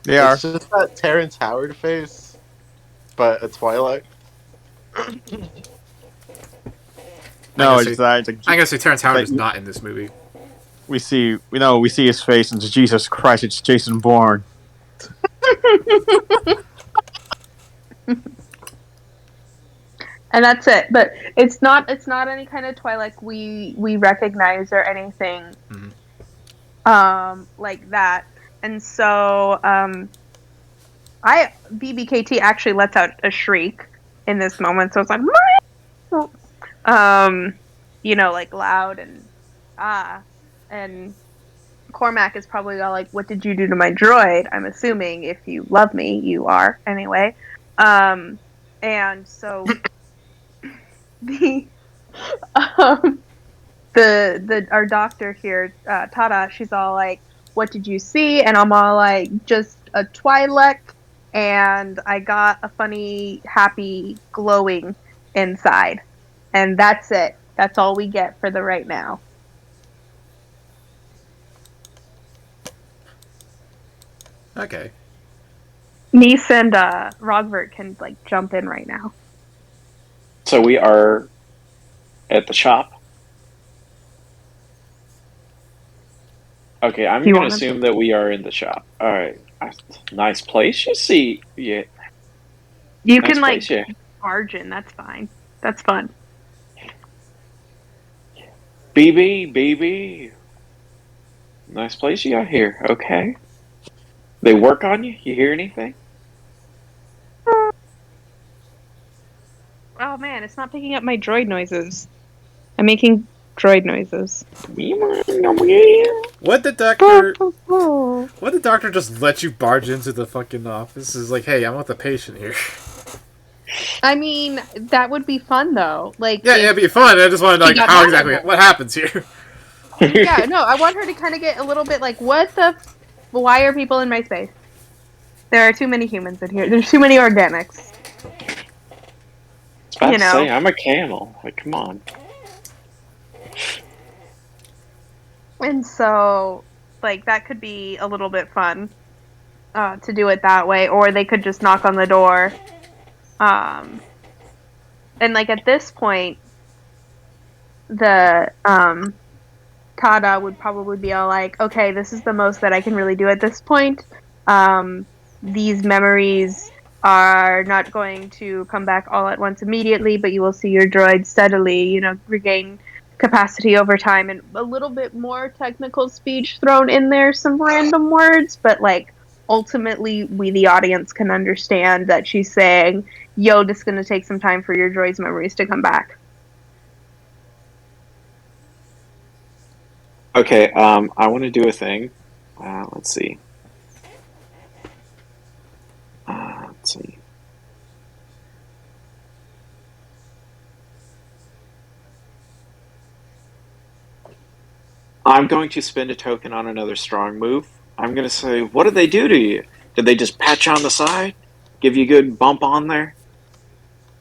They are. It's just that Terrence Howard face, but a Twilight. No, I guess it's that. It's like, I'm gonna say Terrence Howard Like- is not in this movie. we see his face, and it's Jesus Christ, it's Jason Bourne. And that's it. But it's not any kind of Twi'lek we recognize or anything like that. And so BBKT actually lets out a shriek in this moment. So it's like like loud and and Cormac is probably all like, "What did you do to my droid?" I'm assuming if you love me, you are anyway. And so the our doctor here, Tada, she's all like, "What did you see?" And I'm all like, "Just a Twi'lek, and I got a funny, happy, glowing inside." And that's it. That's all we get for the right now. Okay. Nice and Rogbert can like jump in right now. So we are at the shop. Okay, I'm You going to wanna- assume that we are in the shop. All right, nice place. You see, yeah, You nice can like place, yeah. barge in. That's fine. That's fun. BB, nice place you got here. Okay, they work on you. You hear anything? Oh man, it's not picking up my droid noises. I'm making droid noises. What the doctor just let you barge into the fucking office? Is like, hey, I'm with the patient here. I mean, that would be fun though. Like, Yeah, it'd be fun. I just wanted to She like got how mad exactly at her. what happens here. yeah, no, I want her to kind of get a little bit like, why are people in my space? There are too many humans in here. There's too many organics. It's about You to know. say I'm a camel. Like, come on. And so, like, that could be a little bit fun to do it that way, or they could just knock on the door. And like at this point, the Tada would probably be all like, "Okay, this is the most that I can really do at this point. These memories are not going to come back all at once immediately, but you will see your droid steadily, regain capacity over time." And a little bit more technical speech thrown in there, some random words, but like ultimately we the audience can understand that she's saying, "Yo, this is going to take some time for your droid's memories to come back." Okay, I want to do a thing. Let's see. Let's see. I'm going to spend a token on another strong move. I'm going to say, what did they do to you? Did they just pat you on the side? Give you a good bump on there?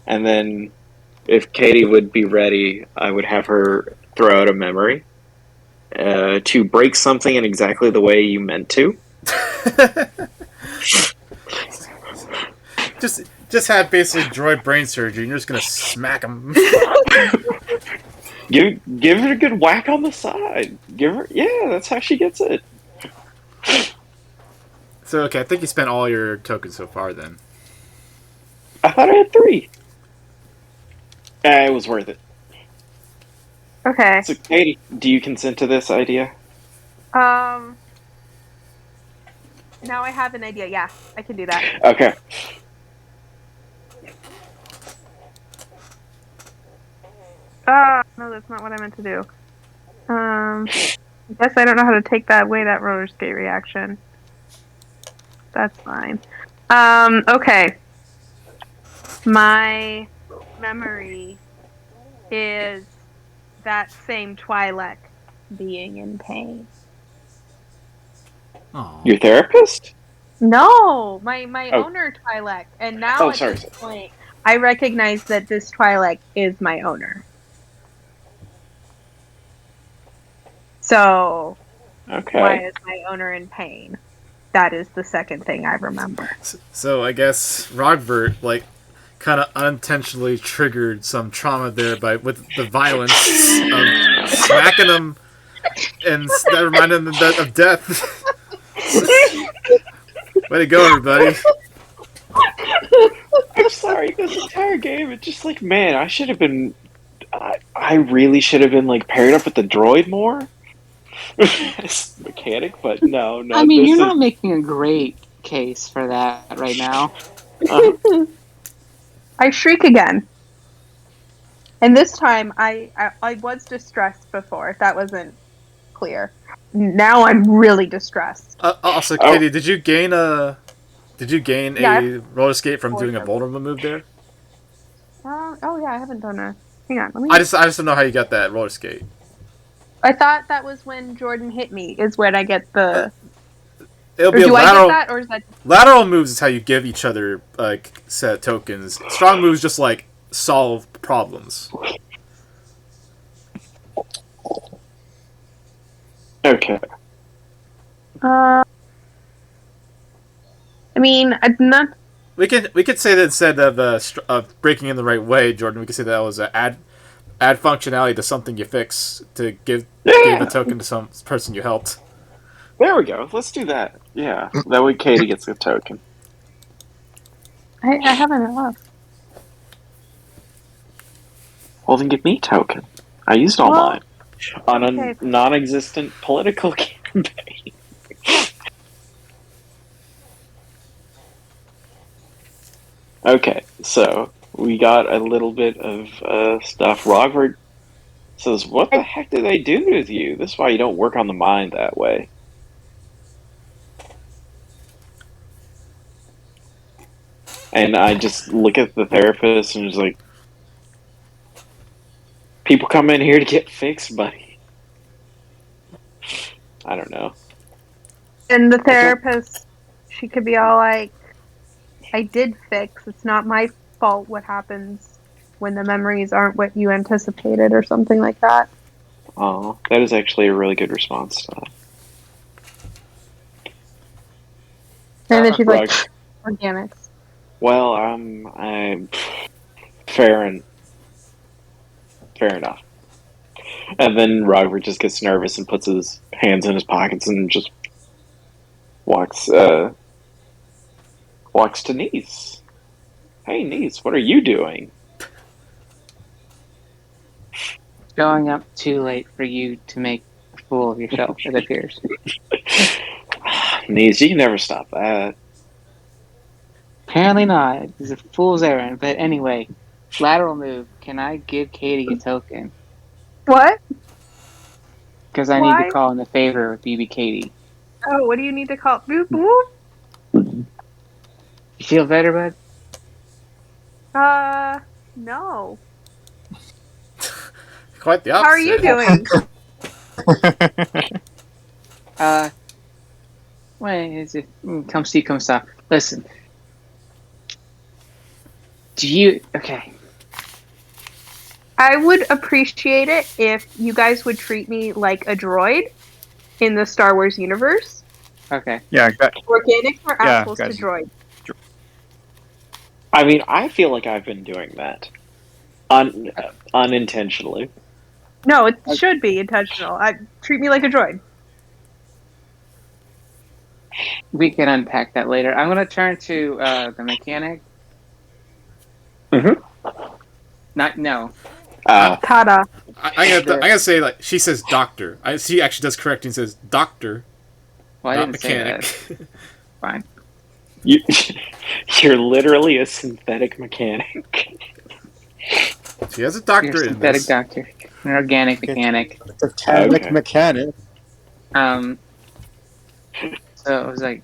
And then, if Katie would be ready, I would have her throw out a memory to break something in exactly the way you meant to. Just had basically droid brain surgery, and you're just gonna smack him. Give her a good whack on the side. Yeah, that's how she gets it. So okay, I think you spent all your tokens so far. Then I thought I had 3. It was worth it. Okay. So, Katie, do you consent to this idea? Now I have an idea. Yeah, I can do that. Okay. No, that's not what I meant to do. I guess I don't know how to take that away, that roller skate reaction. That's fine. Okay. My memory is that same Twi'lek being in pain. Aw. Your therapist? No, my Oh. owner Twi'lek, and now Oh, at sorry. this point, I recognize that this Twi'lek is my owner. So, Okay. why is my owner in pain? That is the second thing I remember. So I guess Rogbert like kind of unintentionally triggered some trauma there with the violence of smacking him and that reminded him of death. Way to go, everybody! I'm sorry, this entire game, it's just like, man, I should have been. I really should have been like paired up with the droid more. As mechanic, but no. I mean, this you're is not making a great case for that right now. I shriek again. And this time, I was distressed before, if that wasn't clear. Now I'm really distressed. Also, Oh. Katie, did you gain a Yeah, roller skate from Or doing a the- vulnerable move there? Oh yeah, I haven't done a. Hang on, let me. I just don't know how you got that roller skate. I thought that was when Jordan hit me. Is when I get the. It'll Or be a do I lateral. get that, or is that? Lateral moves is how you give each other like set tokens. Strong moves just like solve problems. okay. I mean, I'm not. We could say that instead of breaking in the right way, Jordan, we could say that was a add functionality to something you fix to give a token to some person you helped. There we go. Let's do that. Yeah, that way Katie gets a token. I haven't enough. Well, then give me a token. I used all Well, mine on a okay. non-existent political campaign. Okay, so we got a little bit of stuff. Robert says, "What the heck did they do with you? This is why you don't work on the mind that way." And I just look at the therapist and just like, people come in here to get fixed, buddy. I don't know. And the therapist, she could be all like, "I did fix. It's not my fault. What happens when the memories aren't what you anticipated, or something like that." Oh, that is actually a really good response to that. And then she's like, Rog- "Organics." Well, I'm fair enough. And then Robert just gets nervous and puts his hands in his pockets and just walks to Niece. Hey, Niece, what are you doing? Showing up too late for you to make a fool of yourself, it appears. Niece, you can never stop that. Apparently not. It's a fool's errand. But anyway, lateral move. Can I give Katie a token? What? Because I need Why? to call in a favor with BB Katie. Oh, what do you need to call? Boop boop. You feel better, bud? No. Quite the opposite. How are you doing? Well, is it? Come see, come stop. Listen. Okay. I would appreciate it if you guys would treat me like a droid in the Star Wars universe. Okay. Yeah, Organics are Yeah, apples to guys. droid. I mean, I feel like I've been doing that. Unintentionally. No, it should be intentional. Treat me like a droid. We can unpack that later. I'm going to turn to the mechanic. Mhm. No. Tada. I'm gonna say like she says doctor. She actually does correct and says doctor, Well, I not didn't say mechanic. that. fine. You're literally a synthetic mechanic. She has a You're a doctorate in synthetic this. doctor, an organic Okay. mechanic. Titanic Okay. mechanic. So it was like,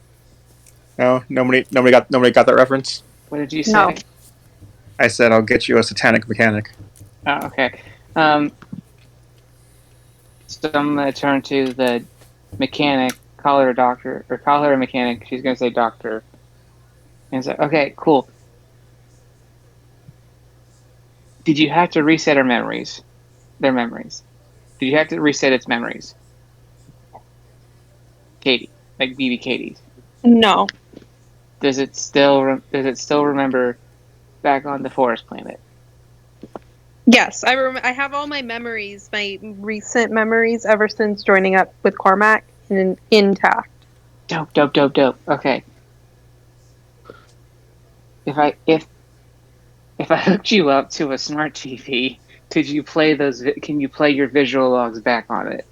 No, nobody got that reference. what did you say? No. I said I'll get you a satanic mechanic. Oh, okay. So I'm gonna turn to the mechanic, call her a doctor, or call her a mechanic. She's gonna say doctor, and say, okay, cool. Did you have to reset her memories? Their memories? Did you have to reset its memories? Katie, like BB Katie's. No. Does it still remember back on the forest planet? Yes, I have all my memories, my recent memories ever since joining up with Cormac intact. Dope. Okay. If I hooked you up to a smart TV, could you play those? Can you play your visual logs back on it?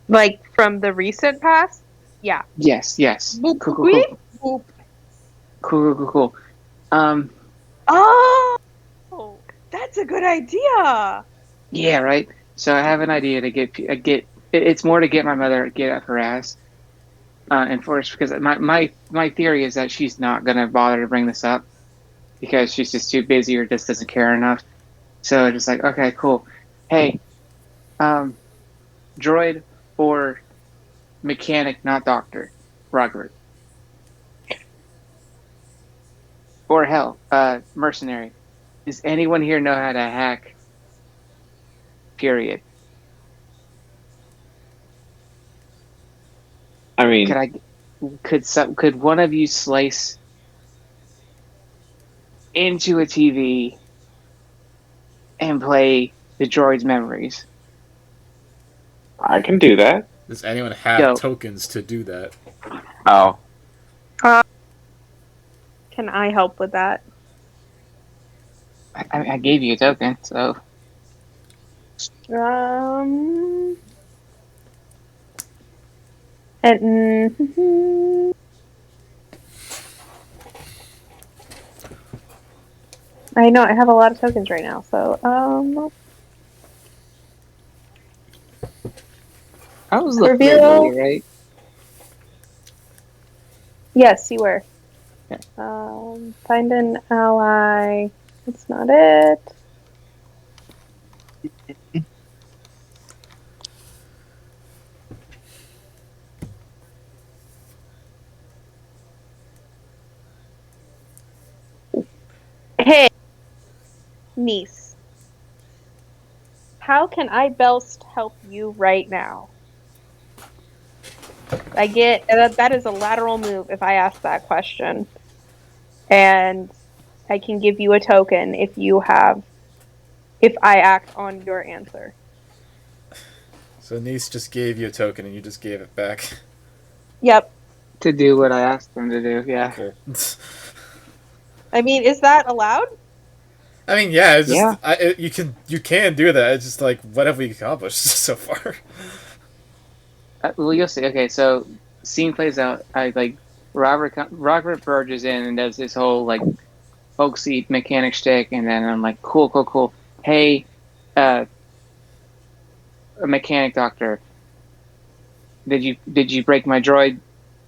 Like from the recent past? Yeah. Yes. Boop, Cool. boop, boop. Cool. Oh, that's a good idea. Yeah, right. So I have an idea to get. It's more to get my mother get up her ass, and first because my theory is that she's not gonna bother to bring this up because she's just too busy or just doesn't care enough. So just like, okay, cool. Hey, droid or mechanic, not doctor, Robert. Or hell, mercenary. Does anyone here know how to hack? Period. I mean, Could one of you slice into a TV and play the droid's memories? I can do that. Does anyone have Yo. tokens to do that? Oh, Can I help with that? I gave you a token, so And I know I have a lot of tokens right now, so I was looking Reveal. at right? yes, you were. Okay. Find an ally. That's not it. Hey, niece. How can I best help you right now? I get that is a lateral move if I ask that question. And I can give you a token if I act on your answer. So Nice just gave you a token and you just gave it back. Yep. To do what I asked them to do, yeah. Cool. I mean, is that allowed? I mean, yeah, it's just Yeah. you can do that. It's just like what have we accomplished so far? Well, you'll see. Okay, so scene plays out. I like Robert barges in and does this whole like folksy mechanic shtick, and then I'm like, cool. Hey, a mechanic doctor. Did you break my droid?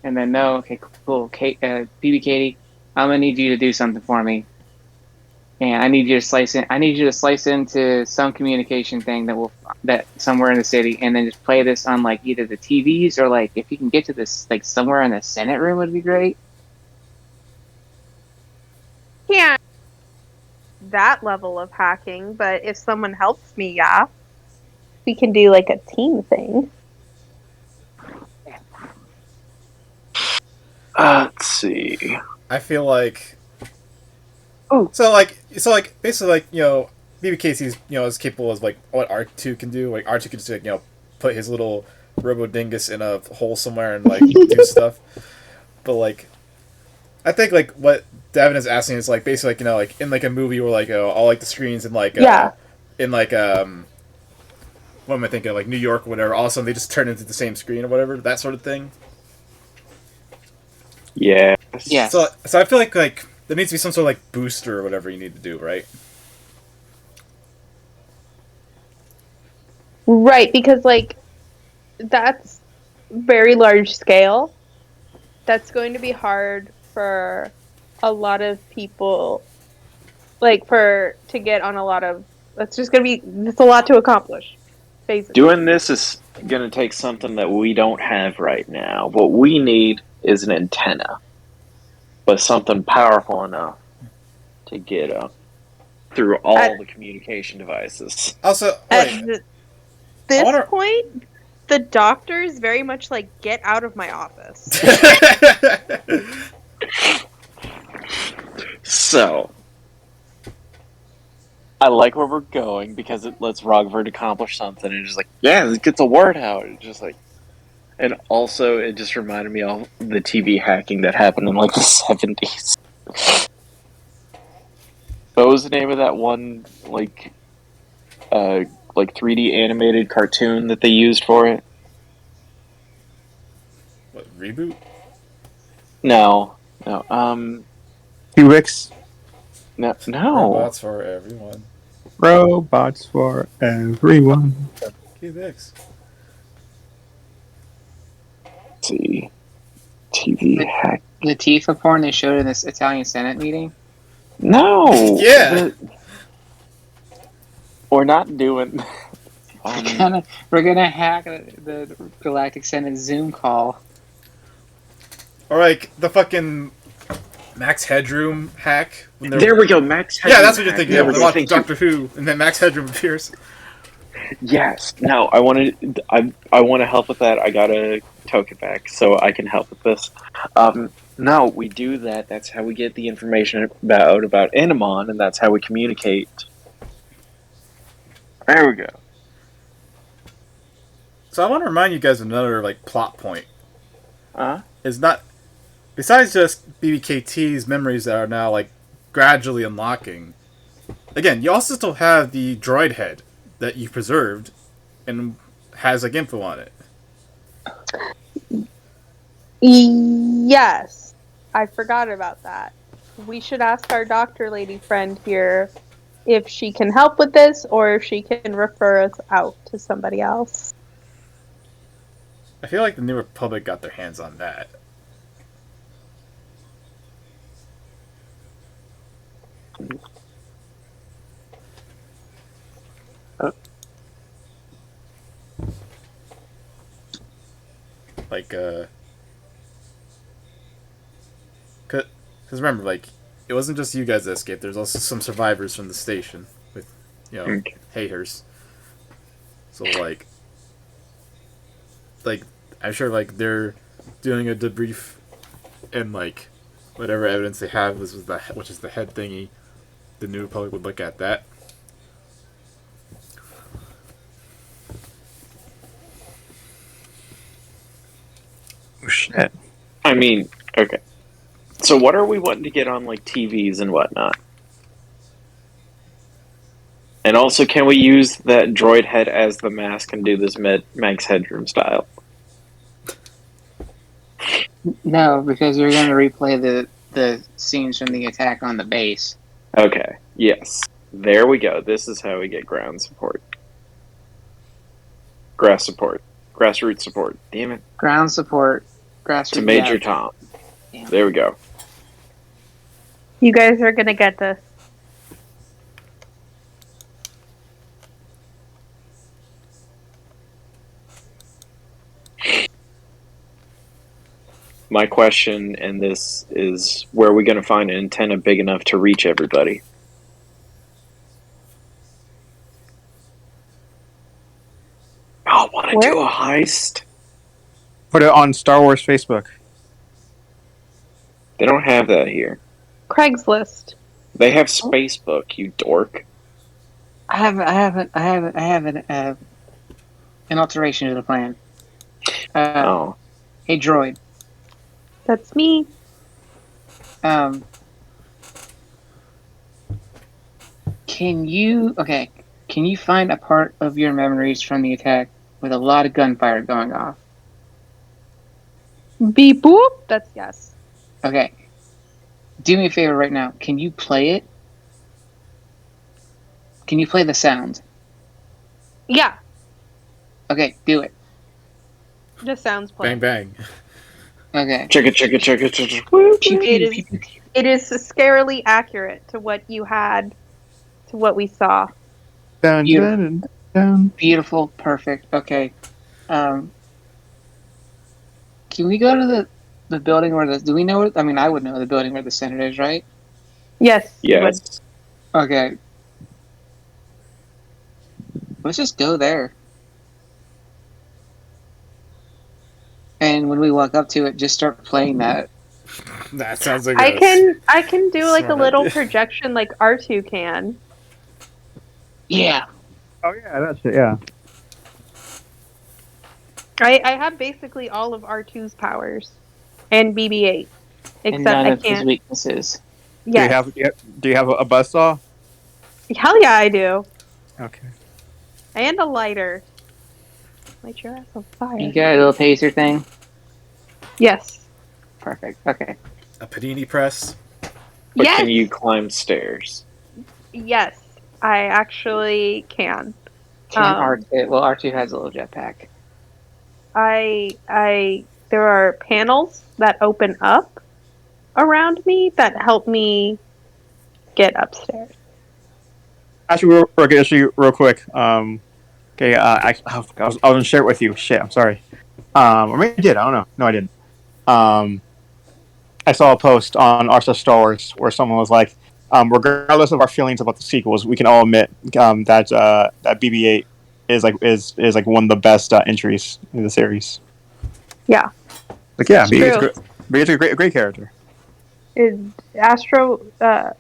And then no. Okay, cool. BB Katie, I'm gonna need you to do something for me. And I need you to slice in. I need you to slice into some communication thing that somewhere in the city, and then just play this on like either the TVs or like if you can get to this like somewhere in the Senate room would be great. Can't that level of hacking, but if someone helps me, yeah, we can do like a team thing. let's see. I feel like. Oh. So basically like BB Casey's as capable as like what R2 can do. Like R2 can just like put his little robo dingus in a hole somewhere and like do stuff. But like, I think like what Devin is asking is like basically like like in like a movie where like all like the screens and like Yeah. in like what am I thinking? Like New York or whatever. All of a sudden they just turn into the same screen or whatever. That sort of thing. Yes. Yes. So I feel like there needs to be some sort of like booster or whatever you need to do, right? Right, because like that's very large scale. That's going to be hard for a lot of people, like to get on a lot of. That's just going to be. It's a lot to accomplish. Basically, Doing this is going to take something that we don't have right now. What we need is an antenna, but something powerful enough to get up through all the communication devices. Also, at wait, this point, the doctor is very much like, get out of my office. So, I like where we're going because it lets Rogverd accomplish something and just like, yeah, it gets a word out. It's just like, and also it just reminded me of the TV hacking that happened in like the 70s. What was the name of that one like 3D animated cartoon that they used for it? what, reboot? No. Cubics. No. Robots for everyone. Robots for everyone. Cubics. Let's see. TV hack. The Tifa porn they showed in this Italian Senate meeting. No. Yeah. We're not doing. We're gonna hack the Galactic Senate Zoom call. Or like the fucking Max Headroom hack. When There we go, Max Headroom. Yeah, that's what you're thinking. There Yeah, we they go. watch Doctor Who, and then Max Headroom appears. Yes. No, I want to help with that. I got a token back, so I can help with this. No, we do that. That's how we get the information about Entimon, and that's how we communicate. There we go. So I want to remind you guys of another like plot point. Uh-huh. Is not besides just BBKT's memories that are now like gradually unlocking. Again, you also still have the droid head that you preserved and has like info on it. Yes, I forgot about that. We should ask our doctor lady friend here if she can help with this or if she can refer us out to somebody else. I feel like the New Republic got their hands on that. Like, because remember, like, it wasn't just you guys that escaped. There's also some survivors from the station with, haters. So, like, I'm sure, like, they're doing a debrief and, like, whatever evidence they have, which is the head thingy, the New Republic would look at that. Oh, shit. I mean, okay. So what are we wanting to get on, like, TVs and whatnot? And also, can we use that droid head as the mask and do this Max Headroom style? No, because you're gonna replay the scenes from the attack on the base. Okay, yes. There we go. This is how we get ground support. Grassroots support. Damn it. Ground support. Grassroots. To Major Tom. Yeah. There we go. You guys are gonna get this. My question in this is, where are we going to find an antenna big enough to reach everybody? I want to do a heist. Put it on Star Wars Facebook. They don't have that here. Craigslist. They have Spacebook, you dork. I have an alteration to the plan. Hey, droid. That's me. Can you Can you find a part of your memories from the attack with a lot of gunfire going off? Beep boop. That's yes. Okay. Do me a favor right now. Can you play it? Can you play the sound? Yeah. Okay, do it. The sounds play. Bang bang. Okay. Check it, check it, check it, check it. Pew, It pew, is. pew, pew, pew. It is scarily accurate to what you had, to what we saw. Dun, Beautiful. dun, dun, dun. Beautiful. Perfect. Okay. Can we go to the building where the? Do we know? I mean, I would know the building where the Senate is, right? Yes, you would. Yes. Okay. Let's just go there. And when we walk up to it, just start playing that. That sounds like I can do like a smart little idea. projection like R2 can. Yeah. Oh yeah, that's it. Yeah. I have basically all of R2's powers and BB-8, And except none I of his can't. weaknesses. Yes. Do you have a buzzsaw? Hell yeah, I do. Okay. And a lighter. Light your ass on fire. You got a little taser thing. Yes. Perfect. Okay. A panini press. But yes. can you climb stairs? Yes, I actually can. Can R2? Well, R2 has a little jetpack. There are panels that open up around me that help me get upstairs. Actually, real quick. Okay. I was gonna share it with you. Shit. I'm sorry. Or maybe I did. I don't know. No, I didn't. I saw a post on our stuff Star Wars where someone was like, regardless of our feelings about the sequels, we can all admit that BB-8 is like one of the best entries in the series. Yeah. Like yeah, It's BB-8's true. BB-8's a great character. The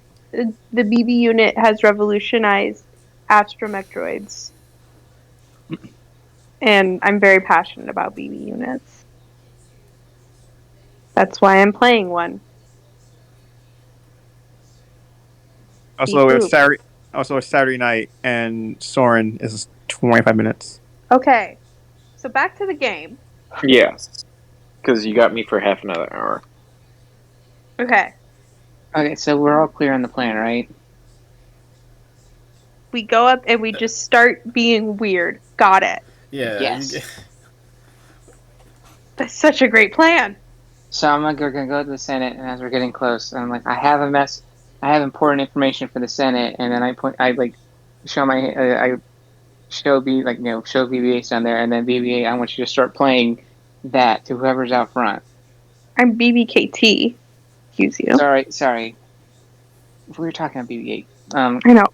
BB unit has revolutionized astromech droids. And I'm very passionate about BB units. That's why I'm playing one. Also, Beep it's boop. Saturday night, and Soren is 25 minutes. Okay. So back to the game. Yes. Because you got me for half another hour. Okay. Okay, so we're all clear on the plan, right? We go up and we just start being weird. Got it. Yeah. Yes. That's such a great plan. So we're gonna go to the Senate, and as we're getting close, I'm like, I have important information for the Senate, and then I show BB-8 down there, and then BB-8, I want you to start playing that to whoever's out front. I'm BBKT. Excuse you. Sorry. We were talking about BB-8. I know.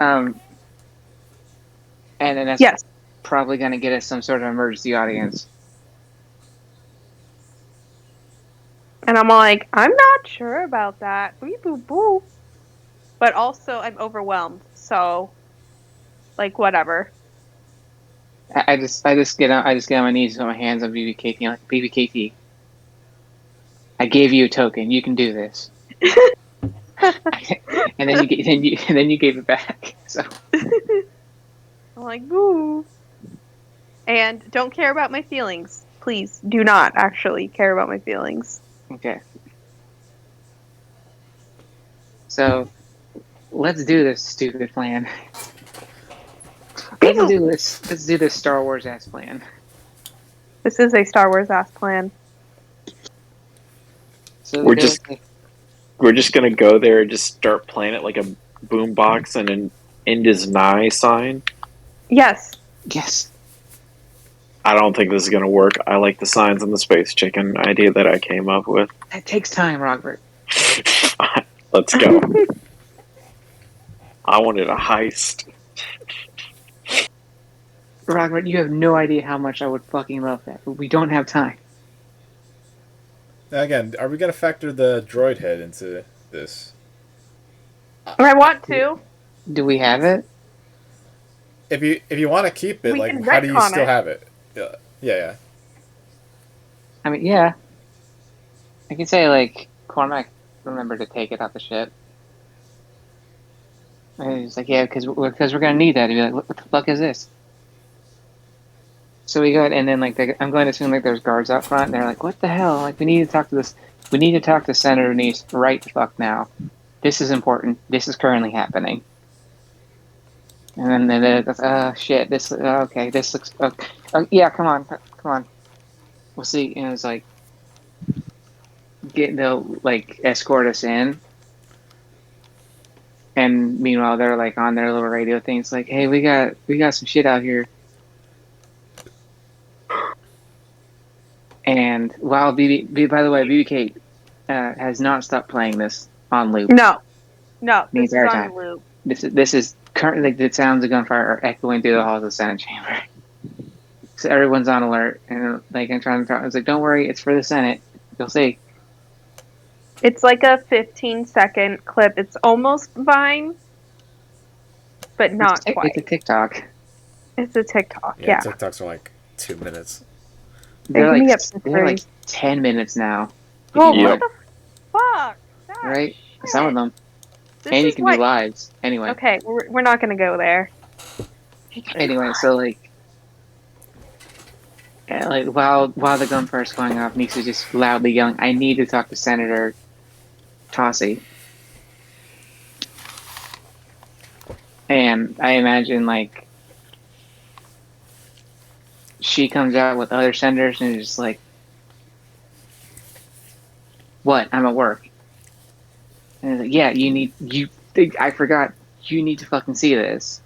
And then that's Yes. probably gonna get us some sort of emergency audience. And I'm like, I'm not sure about that. Beep boop boop. But also, I'm overwhelmed. So, like, whatever. I just get on my knees with my hands on BB-KT. I'm like, BB-KT, I gave you a token. You can do this. and then you gave it back. So I'm like, boo. And don't care about my feelings. Please do not actually care about my feelings. okay. So let's do this stupid plan. Let's do this. Let's do this Star Wars ass plan. This is a Star Wars ass plan. So We're just gonna go there and just start playing it like a boombox and an end is nigh sign. Yes. yes. I don't think this is gonna work. I like the signs on the space chicken idea that I came up with. That takes time, Robert. Let's go. I wanted a heist. Robert, you have no idea how much I would fucking love that, but we don't have time. Now again, are we gonna factor the droid head into this? I want to. Do we have it? If you want to keep it, We like, can how do you retcon still it. have it? Yeah. I mean, yeah. I can say, like, Cormac remembered to take it off the ship. And he's like, yeah, because we're gonna need that. And be like, what the fuck is this? So we go, and then like I'm going to assume like there's guards out front, and they're like, what the hell? Like we need to talk to this. We need to talk to Senator Nice right the fuck now. This is important. This is currently happening. And then shit. This okay. This looks yeah. Come on. We'll see. And it's like they'll like escort us in. And meanwhile, they're like on their little radio things, like, "Hey, we got some shit out here." And while by the way, BBK has not stopped playing this on loop. No, the this is entire on time. loop. This is currently the sounds of gunfire are echoing through the halls of the Senate chamber. So everyone's on alert, and like I'm trying to talk. I was like, "Don't worry, it's for the Senate. You'll see." It's like a 15-second clip. It's almost Vine, but not quite. It's a TikTok. It's a TikTok. Yeah, Yeah. TikToks are like 2 minutes. They're Give me like up for they're like free. 10 minutes now. Oh, Yep. what the fuck? That Right? shit. Some of them. This And you is can why- do lives. Anyway. Okay, we're not gonna go there. Anyway, so like, yeah, like while the gunfire's going off, Nisa's just loudly yelling, "I need to talk to Senator Tossi." And I imagine like she comes out with other senators and is just like, "What? I'm at work." And it's like, "Yeah, I forgot. You need to fucking see this."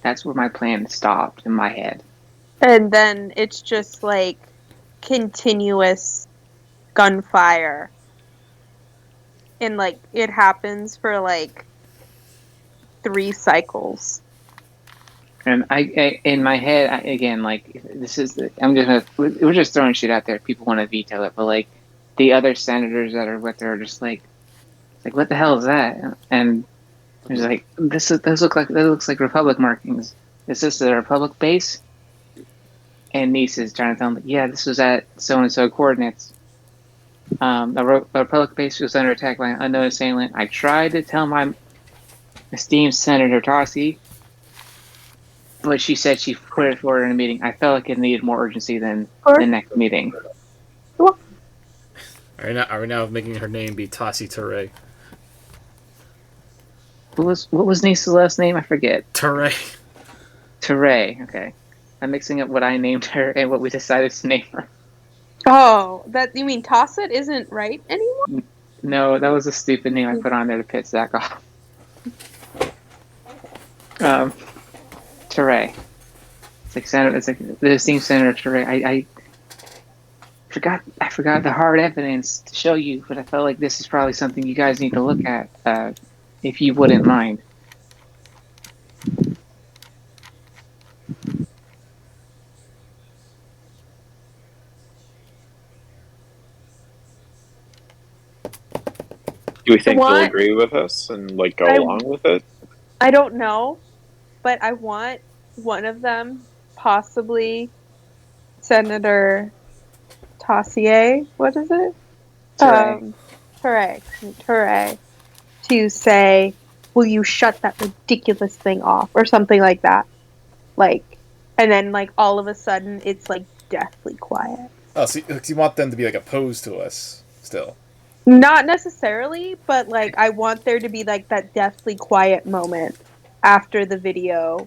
That's where my plan stopped in my head. And then it's just like continuous gunfire. And like it happens for like 3 cycles. And I in my head, again, like, this is, we're just throwing shit out there. People want to veto it, but like, the other senators that are with her are just like, what the hell is that? And there's like, that looks like Republic markings. Is this the Republic base? And Nice is trying to tell him, yeah, this was at so and so coordinates. The Republic base was under attack by an unknown assailant. I tried to tell my esteemed Senator Tossi, but she said she put it forward in a meeting. I felt like it needed more urgency than the next meeting. Are we now making her name be Tassi Teray? What was Nice's last name? I forget. Teray. Teray. Okay, I'm mixing up what I named her and what we decided to name her. Oh, you mean Tosset isn't right anymore? No, that was a stupid name I put on there to piss Zach off. Teray. It's like the esteemed Senator Teray. I forgot the hard evidence to show you, but I felt like this is probably something you guys need to look at, if you wouldn't mind. Do we think they'll What? agree with us and like go I- along with it? I don't know, but I want one of them, possibly Senator Tossier. What is it? Teray. Teray. To say, "Will you shut that ridiculous thing off?" or something like that. Like, and then like all of a sudden, it's like deathly quiet. Oh, so you want them to be like opposed to us still? Not necessarily, but like I want there to be like that deathly quiet moment after the video,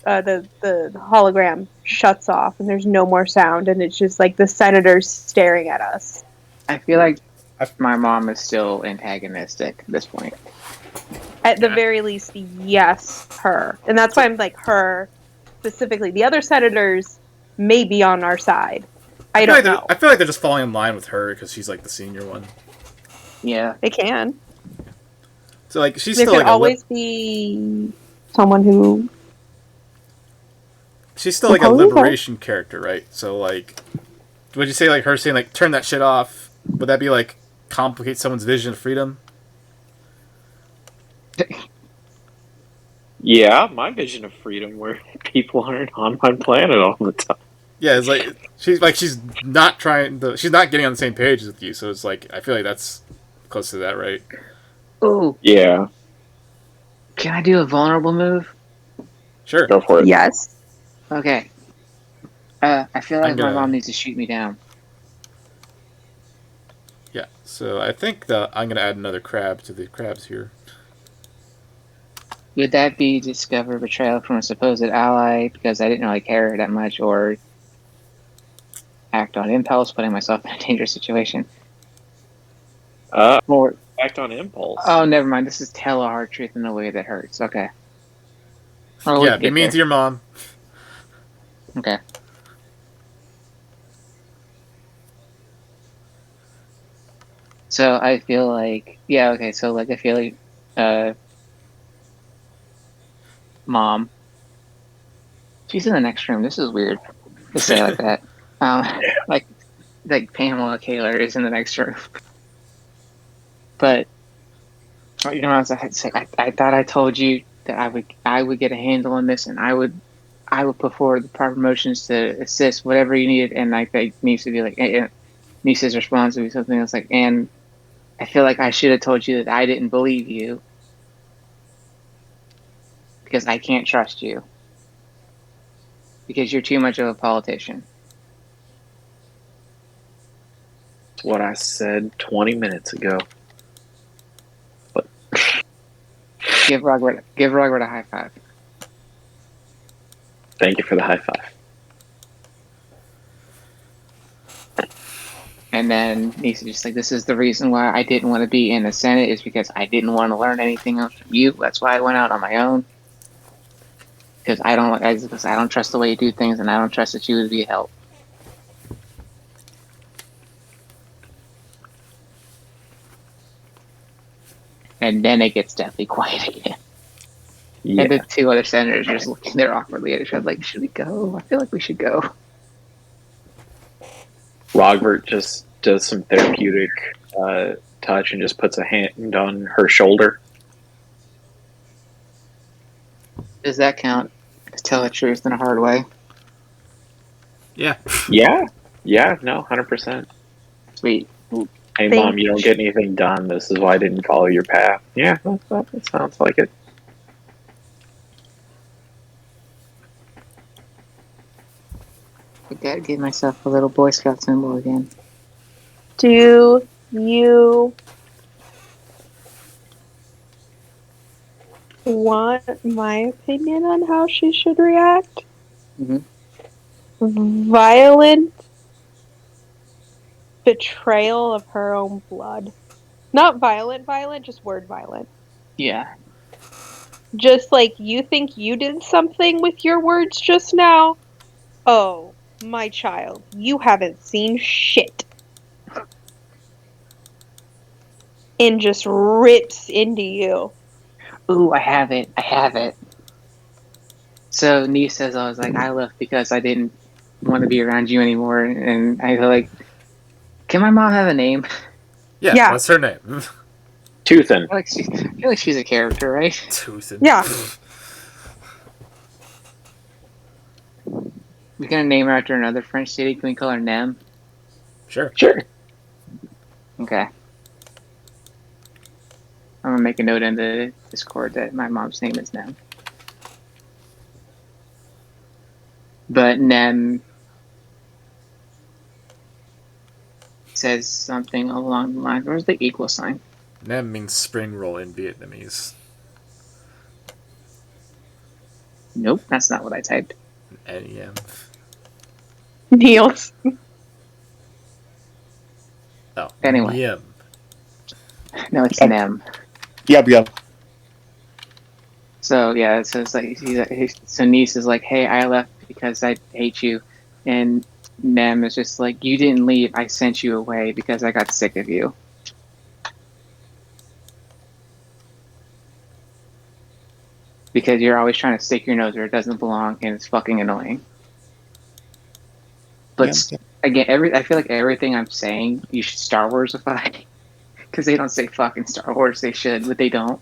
the hologram shuts off and there's no more sound and it's just like the senators staring at us. I feel like my mom is still antagonistic at this point. At the very least, yes, her, and that's why I'm like her specifically. The other senators may be on our side. I don't know. I feel like they're just falling in line with her because she's like the senior one. Yeah. They can. So like she's There still could like always be someone who. she's still like a liberation character, right? So like, would you say like her saying like turn that shit off? Would that be like complicate someone's vision of freedom? Yeah, my vision of freedom where people aren't on my planet all the time. Yeah, it's like she's not getting on the same page with you. So it's like I feel like that's close to that, right? Oh, Yeah, can I do a vulnerable move? Sure. go for it. Yes. Okay. I feel I'm like my gonna mom needs to shoot me down. yeah. So I think that I'm gonna add another crab to the crabs here. Would that be discover betrayal from a supposed ally because I didn't really care that much, or act on impulse, putting myself in a dangerous situation? Or Act on impulse. oh, never mind. This is tell a hard truth in a way that hurts. Okay. Oh, we Yeah, can be get mean to there. your mom. Okay. So I feel like, yeah, okay. So like, I feel like, mom, she's in the next room. This is weird to say like that. Um, like, Pamela Kaler is in the next room. But you know, as I had said, I thought I told you that I would get a handle on this, and I would put forward the proper motions to assist whatever you needed. And like, that needs to be like, and Niece's response would be something that's like, and I feel like I should have told you that I didn't believe you because I can't trust you because you're too much of a politician. That's what I said 20 minutes ago. But Give Robert a high five. thank you for the high five. And then Niece is just like, this is the reason why I didn't want to be in the Senate is because I didn't want to learn anything else from you. That's why I went out on my own. Because because I don't trust the way you do things, and I don't trust that you would be a help. And then it gets deathly quiet again. Yeah. And the two other senators are just looking there awkwardly at each other, like, should we go? I feel like we should go. Rogbert just does some therapeutic touch and just puts a hand on her shoulder. Does that count? To tell the truth in a hard way. Yeah. Yeah. Yeah, no, 100%. Sweet. Hey, Thank Mom, you don't get anything done. This is why I didn't follow your path. Yeah, that sounds like it. I gotta give myself a little Boy Scout symbol again. Do you want my opinion on how she should react? Mhm. Violent betrayal of her own blood. Not violent, just word violent. Yeah. Just like you think you did something with your words just now. Oh, my child, you haven't seen shit. And just rips into you. Ooh, I have it. I have it. So Niece says, I was like, I left because I didn't want to be around you anymore. And I feel like, can my mom have a name? Yeah. Yeah. What's her name? Toothin. I feel like she's a character, right? Toothin. Yeah. We're gonna name her after another French city. Can we call her Nem? Sure. Sure. Okay. I'm gonna make a note in the Discord that my mom's name is Nem. But Nem says something along the lines. Where's the equal sign? Nem means spring roll in Vietnamese. Nope, that's not what I typed. NEM. Niels. Oh. Anyway. Yum. No, it's Nem. Yep. So yeah, it says like so Niece is like, hey, I left because I hate you, and Nem is just like, you didn't leave. I sent you away because I got sick of you. Because you're always trying to stick your nose where it doesn't belong, and it's fucking annoying. But again, I feel like everything I'm saying, you should Star Warsify, because they don't say fucking Star Wars. They should, but they don't.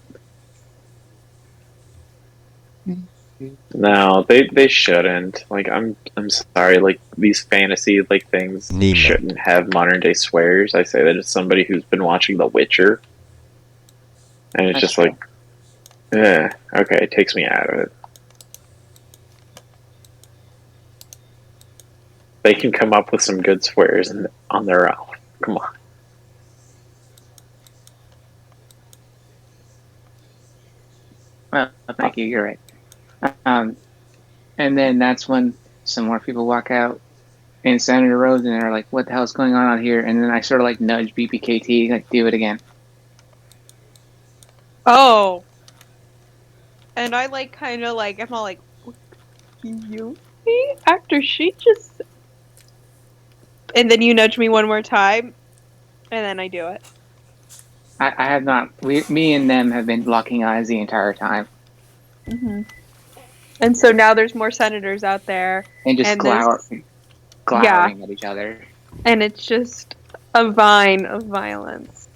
No, they shouldn't. Like I'm sorry, like these fantasy like things Nina. shouldn't have modern day swears. I say that as somebody who's been watching The Witcher. And it's That's just true. like okay, it takes me out of it. They can come up with some good swears on their own. Come on. Well, thank you. You're right. And then that's when some more people walk out in Senator Rhodes, and they're like, "What the hell's going on out here?" And then I sort of like nudge BPKT, like, "Do it again." Oh. And I like kind of like, I'm all like, you me? After she just. And then you nudge me one more time, and then I do it. I have not. Me and them have been locking eyes the entire time, Mm-hmm. And so now there's more senators out there, and just and glowering at each other. And it's just a vine of violence.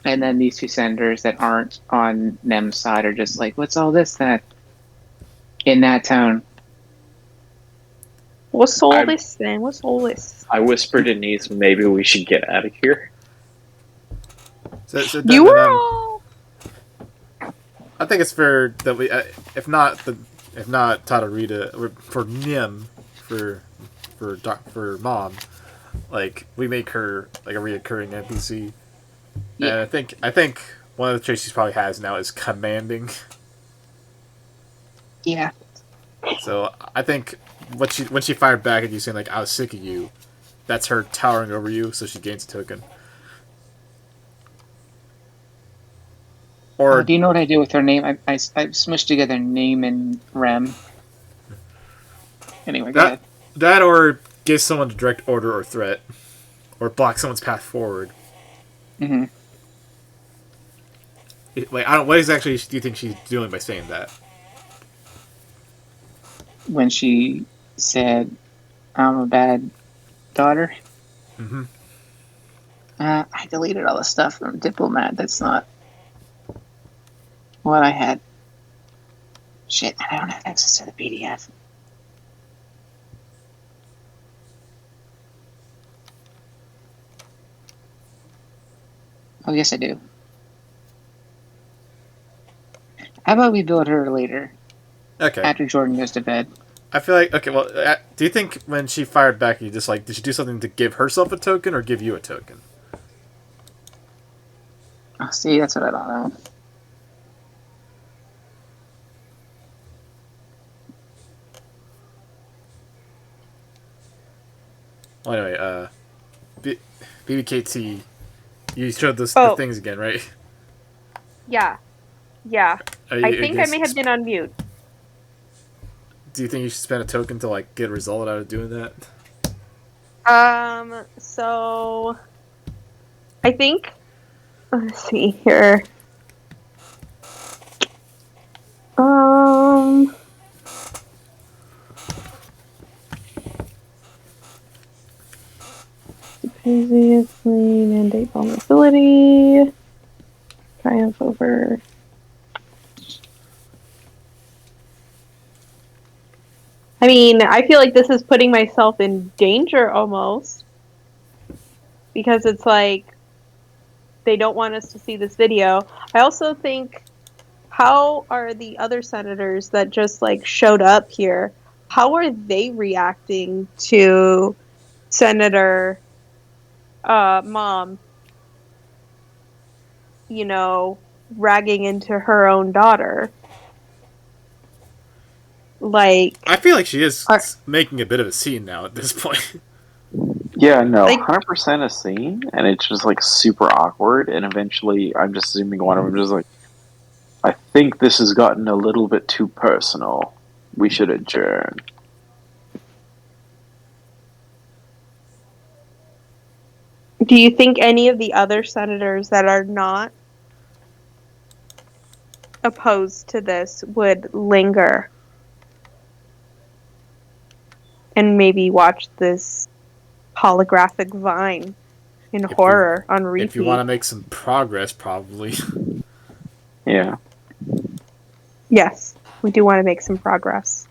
And then these two senators that aren't on Nem's side are just like, "What's all this?" That in that tone. What's all this then? What's all this? I whispered to Denise, maybe we should get out of here. So You were all. I think it's fair that we, if not Tadorita, for Nim, for Mom, like we make her like a reoccurring NPC. Yeah. And I think one of the traits she probably has now is commanding. Yeah. So I think when she fired back at you saying like I was sick of you, that's her towering over you, so she gains a token. Or do you know what I did with her name? I smushed together name and Rem. Anyway, go ahead. That or give someone a direct order or threat, or block someone's path forward. Mm-hmm. Like what exactly do you think she's doing by saying that? When she said, "I'm a bad daughter." Mm-hmm. I deleted all the stuff from Diplomat. That's not what I had. Shit, I don't have access to the PDF. Oh, yes, I do. How about we build her later? Okay. After Jordan goes to bed. I feel like okay. Well, do you think when she fired back, you just like did she do something to give herself a token or give you a token? Oh, see, that's what I don't know. Well, anyway, BBKT, you showed the things again, right? Yeah. Yeah. I think I may have been on mute. Do you think you should spend a token to like get a result out of doing that? So I think let's see here. Previously mandate vulnerability. Triumph over. I mean, I feel like this is putting myself in danger almost. Because it's like they don't want us to see this video. I also think, how are the other senators that just like showed up here, how are they reacting to Senator Mom, you know, ragging into her own daughter? Like, I feel like she is making a bit of a scene now at this point. Yeah, no, Like- 100% a scene, and it's just like super awkward. And eventually, I'm just assuming one of them just like, I think this has gotten a little bit too personal. We should adjourn. do you think any of the other senators that are not opposed to this would linger and maybe watch this holographic vine in horror on repeat? If you want to make some progress, probably. Yeah. Yes, we do want to make some progress.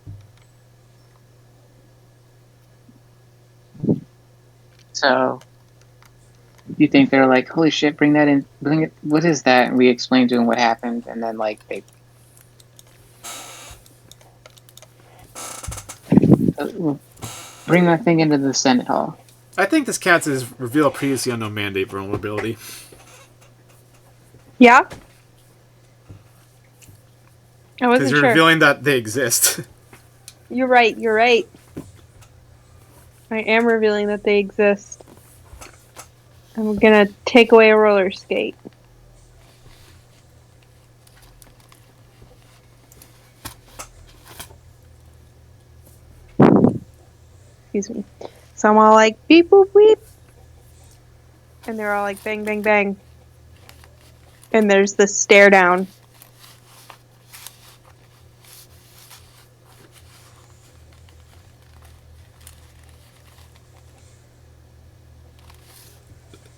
So, you think they're like, holy shit, bring that in, bring it, what is that? And we explain to them what happened, and then, like, they. Bring that thing into the Senate Hall. I think this counts as reveal a previously unknown mandate vulnerability. Yeah? I Because wasn't you're sure. revealing that they exist. You're right. I am revealing that they exist. I'm gonna take away a roller skate. Excuse me. So I'm all like, beep boop beep. And they're all like, bang bang bang. And there's the stare down.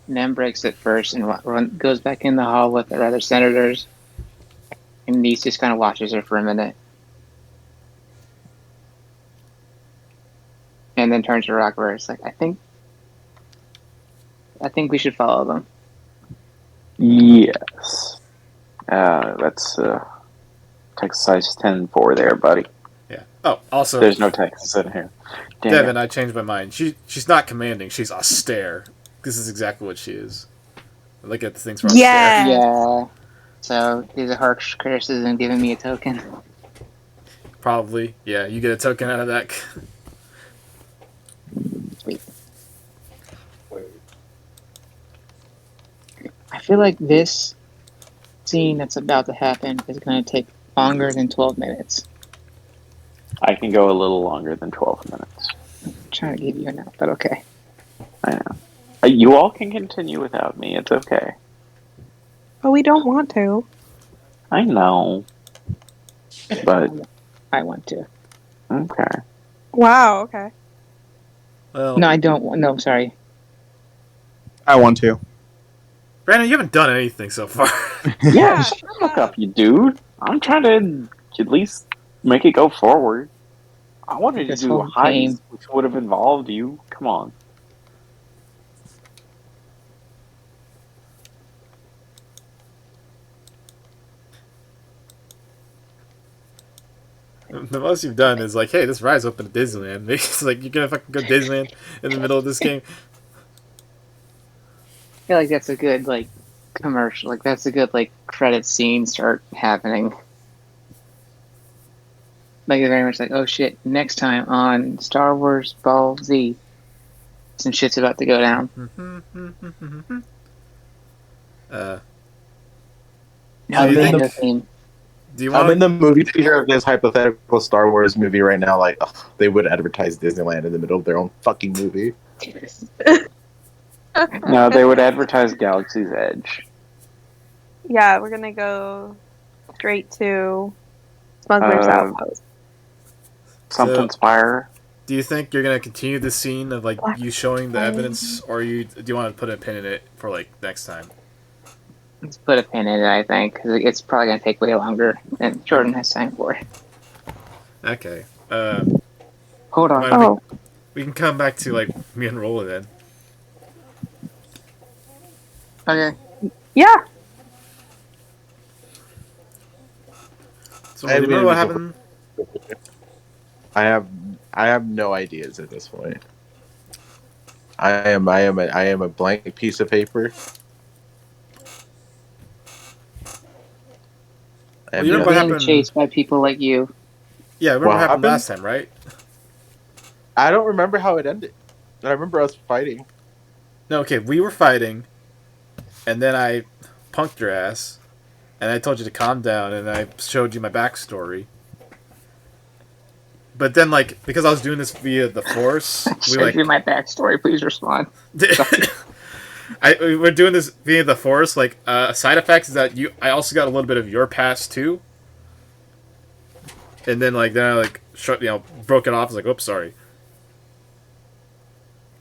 Nem breaks it first and goes back in the hall with the other senators. And Niece just kind of watches her for a minute. And then turns to Rockford. It's like, I think we should follow them. Yes. That's text size 10-4 there, buddy. Yeah. Oh, also, There's no Texas in here. Damn Devin, it. I changed my mind. She's not commanding. She's austere. This is exactly what she is. I look at the things for austere. Yeah. Yeah. So, these are harsh criticism giving me a token. Probably. Yeah, you get a token out of that. Sweet. I feel like this scene that's about to happen is going to take longer than 12 minutes. I can go a little longer than 12 minutes. I'm trying to give you a note, but okay. I know. You all can continue without me. It's okay. But we don't want to. I know. But, I want to. okay. Wow, okay. Well, No, I don't want. No, sorry. I want to. Brandon, you haven't done anything so far. Yeah, shut the fuck up, you dude. I'm trying to at least make it go forward. I wanted to This do a whole game. heist, which would have involved you. Come on. The most you've done is like, hey, this ride's open at Disneyland. It's like, you're gonna fucking go to Disneyland in the middle of this game. I feel like that's a good, like, commercial. Like, that's a good, like, credit scene start happening. Like, it's very much like, oh shit, next time on Star Wars Ball Z, some shit's about to go down. So you in think, the- Theme. do you I'm in want? the movie theater of this hypothetical Star Wars movie right now. Like, ugh, they would advertise Disneyland in the middle of their own fucking movie. No, they would advertise Galaxy's Edge. Yeah, we're gonna go straight to Smuggler's Outpost. Something Spire. Do you think you're gonna continue the scene of like Black you showing the Friday. evidence, or do you want to put a pin in it for like next time? Let's put a pin in it, I think, because it's probably going to take way longer than Jordan has time for. Okay. Hold on. Mind Oh, we can come back to like me and Rolla then. Okay. yeah. So I do you remember what haven't- happened? I have no ideas at this point. I am a blank piece of paper. I have Well, you We're know what no- being happened- chased by people like you. Yeah, remember what What happened happened? last time, right? I don't remember how it ended. I remember us fighting. No, okay, we were fighting, and then I punked your ass, and I told you to calm down, and I showed you my backstory. But then, like, because I was doing this via the Force, we Showed like you my backstory. Please respond. we're doing this via the Force. Like, a side effect is that I also got a little bit of your past too. And then, like, then I like broke it off. I was like, "Oops, sorry."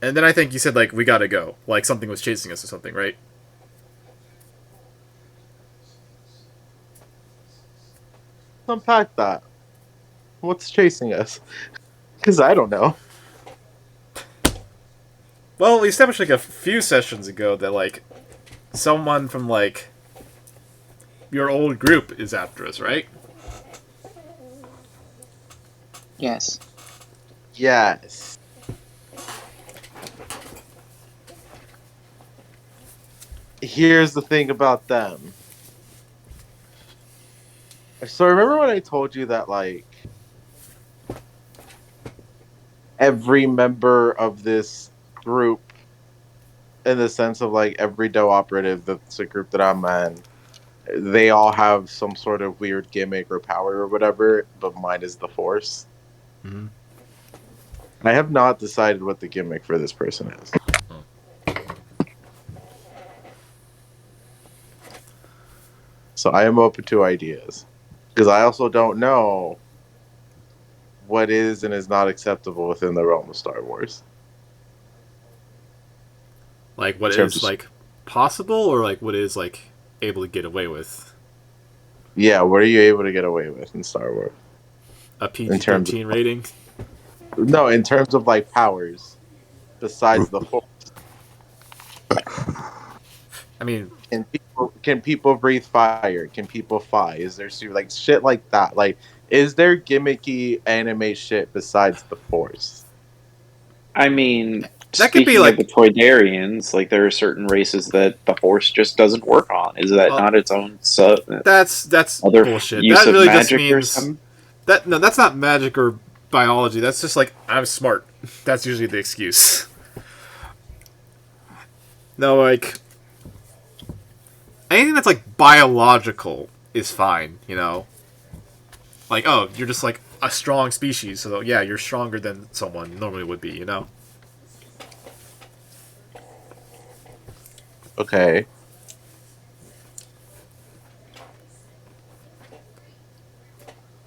And then I think you said like, "We gotta go." Like something was chasing us or something, right? unpack that. What's chasing us? Because I don't know. Well, we established like a few sessions ago that like someone from like your old group is after us, right? Yes. Yes. Here's the thing about them. So remember when I told you that like every member of this group, in the sense of like every Doe operative that's a group that I'm in, they all have some sort of weird gimmick or power or whatever, but mine is the Force. Mm-hmm. I have not decided what the gimmick for this person is. So I am open to ideas. Because I also don't know what is and is not acceptable within the realm of Star Wars. Like what In terms is of, like possible, or like what is like able to get away with? yeah, what are you able to get away with in Star Wars? A In terms PG-13 rating? of, no, in terms of like powers besides the Force. I mean, Can people breathe fire? Can people fly? Is there like shit like that? Like, is there gimmicky anime shit besides the Force? I mean, that could be speaking of the like Toydarians, like there are certain races that the Force just doesn't work on. Is that well, not its own that's other bullshit. use That of really just magic or means something? that no, that's not magic or biology. That's just like I'm smart. That's usually the excuse. No, like anything that's like biological is fine, you know? Like, oh, you're just like a strong species, so yeah, you're stronger than someone normally would be, you know? Okay.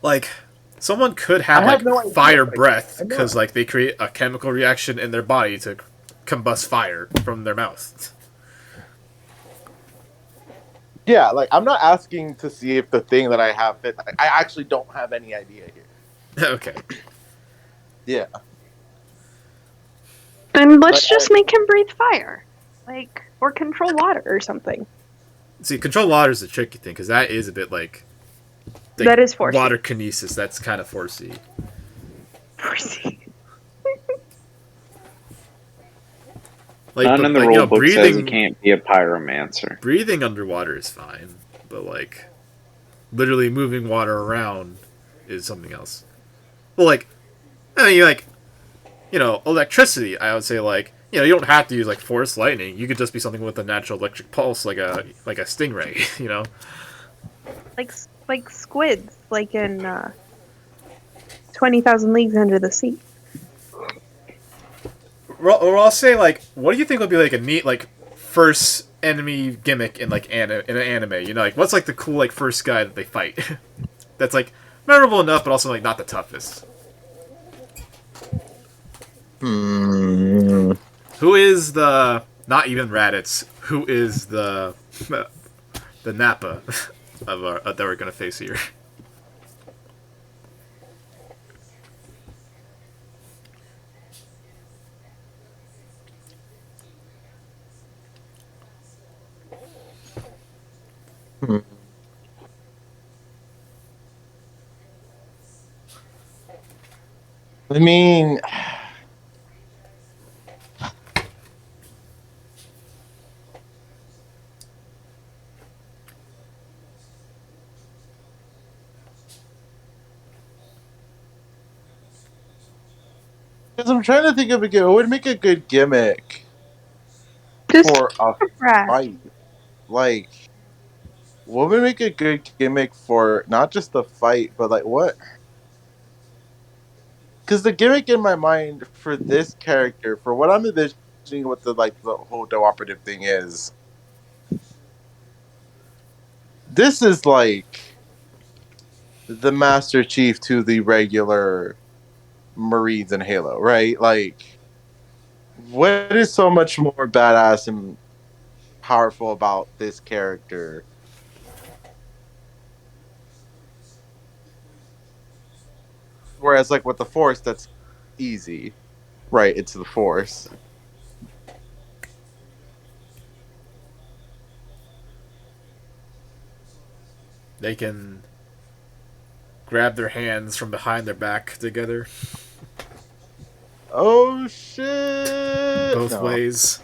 Like, someone could I have have like no idea. fire Like, breath I'm because not. like they create a chemical reaction in their body to combust fire from their mouth. Yeah, like I'm not asking to see if the thing that I have fit. Like, I actually don't have any idea here. Okay. Yeah. Then Like, let's just make him breathe fire. Like, or control water or something. See, control water is a tricky thing because that is a bit like That is forcey. water kinesis. That's kind of forcey. Forcey. Like, None but in the like rule book says he breathing can't be a pyromancer. breathing underwater is fine, but like literally moving water around is something else. Well, like I mean, like electricity. I would say like you don't have to use like force lightning. You could just be something with a natural electric pulse, like a stingray. You know. Like squids, like in 20,000 Leagues Under the Sea. Or I'll say like, what do you think would be like a neat like first enemy gimmick in like in an anime? You know, like what's like the cool like first guy that they fight? That's like memorable enough, but also like not the toughest. hmm. Who is the not even Raditz? Who is the the Nappa of our, that we're gonna face here? Hmm. I mean, because I'm trying to think of a gimmick. What would make a good gimmick Just for a rat. fight? Like, what would make a good gimmick for not just the fight, but like what? Because the gimmick in my mind for this character, for what I'm envisioning, what the whole Doe operative thing is, this is like the Master Chief to the regular Marines in Halo, right? Like, what is so much more badass and powerful about this character Whereas like with the Force, that's easy, right? It's the Force. They can grab their hands from behind their back together, Oh shit! both No. ways.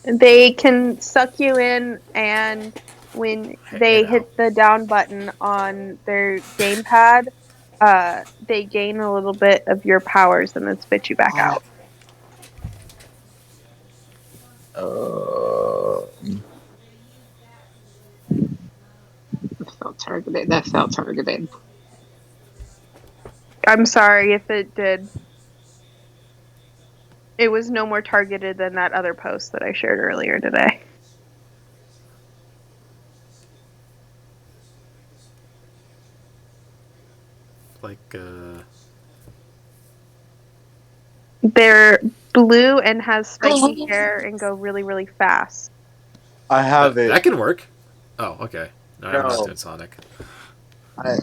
They can suck you in, and when And they out. hit the down button on their gamepad, they gain a little bit of your powers and then spit you back out. Uh, That felt targeted. That felt targeted. I'm sorry if it did. It was no more targeted than that other post that I shared earlier today. Like, They're blue and has spiky hair and go really, really fast. I have it. that can work. Oh, okay. No, I'm not No. doing Sonic.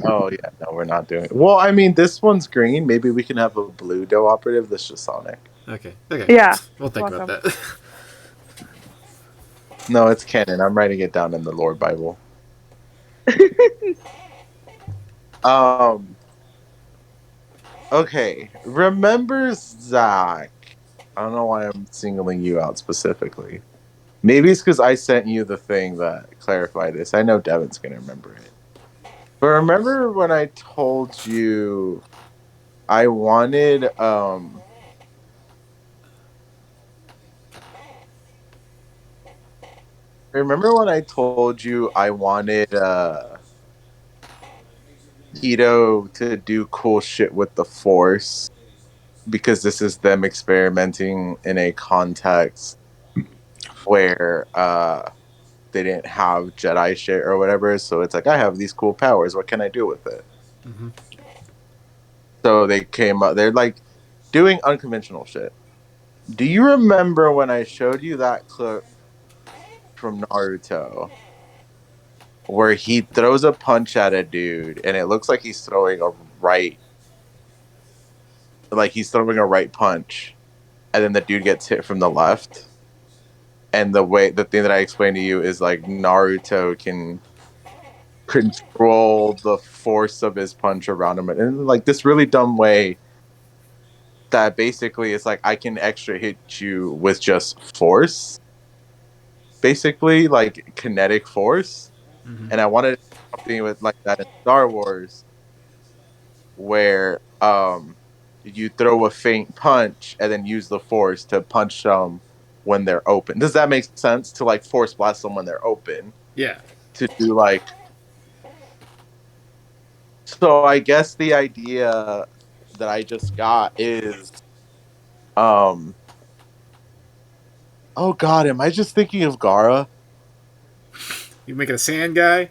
Oh yeah, no, we're not doing it. Well, I mean, this one's green. Maybe we can have a blue doe operative. That's just Sonic. Okay, okay. Yeah. We'll think about Welcome. that. No, it's canon. I'm writing it down in the Lord Bible. Um. Okay. Remember Zach? I don't know why I'm singling you out specifically. Maybe it's because I sent you the thing that clarified this. I know Devin's gonna remember it. But remember when I told you I wanted remember when I told you I wanted Tito to do cool shit with the Force because this is them experimenting in a context where they didn't have Jedi shit or whatever, so it's like I have these cool powers, what can I do with it? hmm So they came up, they're like doing unconventional shit. Do you remember when I showed you that clip from Naruto where he throws a punch at a dude and it looks like he's throwing a right, like he's throwing a right punch, and then the dude gets hit from the left? And the thing that I explained to you is like Naruto can control the force of his punch around him, and like this really dumb way that basically it's like I can extra hit you with just force, basically like kinetic force. hmm And I wanted something with like that in Star Wars where you throw a faint punch and then use the force to punch them when they're open. Does that make sense? To like force blast them when they're open, Yeah. to do like, so I guess the idea that I just got is um oh god, am I just thinking of Gara? You make it a sand guy?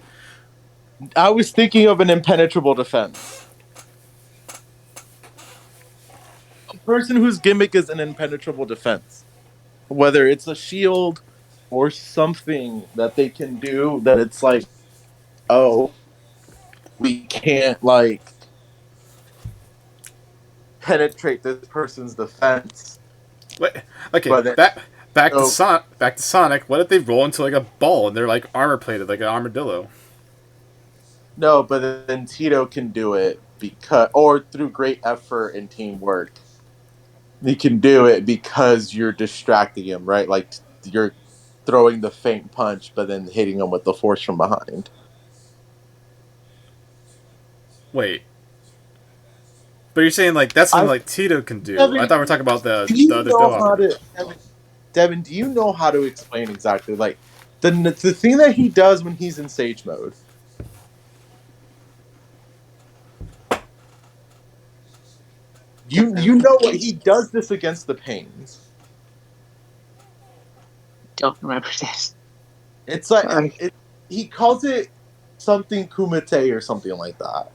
I was thinking of an impenetrable defense. A person whose gimmick is an impenetrable defense. Whether it's a shield or something that they can do that it's like, oh, we can't like penetrate this person's defense. Wait, okay, But then oh, back to Sonic. What if they roll into like a ball and they're like armor plated, like an armadillo? no, but then Tito can do it because, or through great effort and teamwork, he can do it because you're distracting him, right? Like you're throwing the faint punch, but then hitting him with the force from behind. Wait, but you're saying like that's something I like Tito can do. I Devin, thought we were talking about do the you other know Doe how operative. to Devin? Do you know how to explain exactly like the thing that he does when he's in sage mode? You know what he does this against the pains. Don't remember this. It's like Sorry. he calls it something kumite or something like that.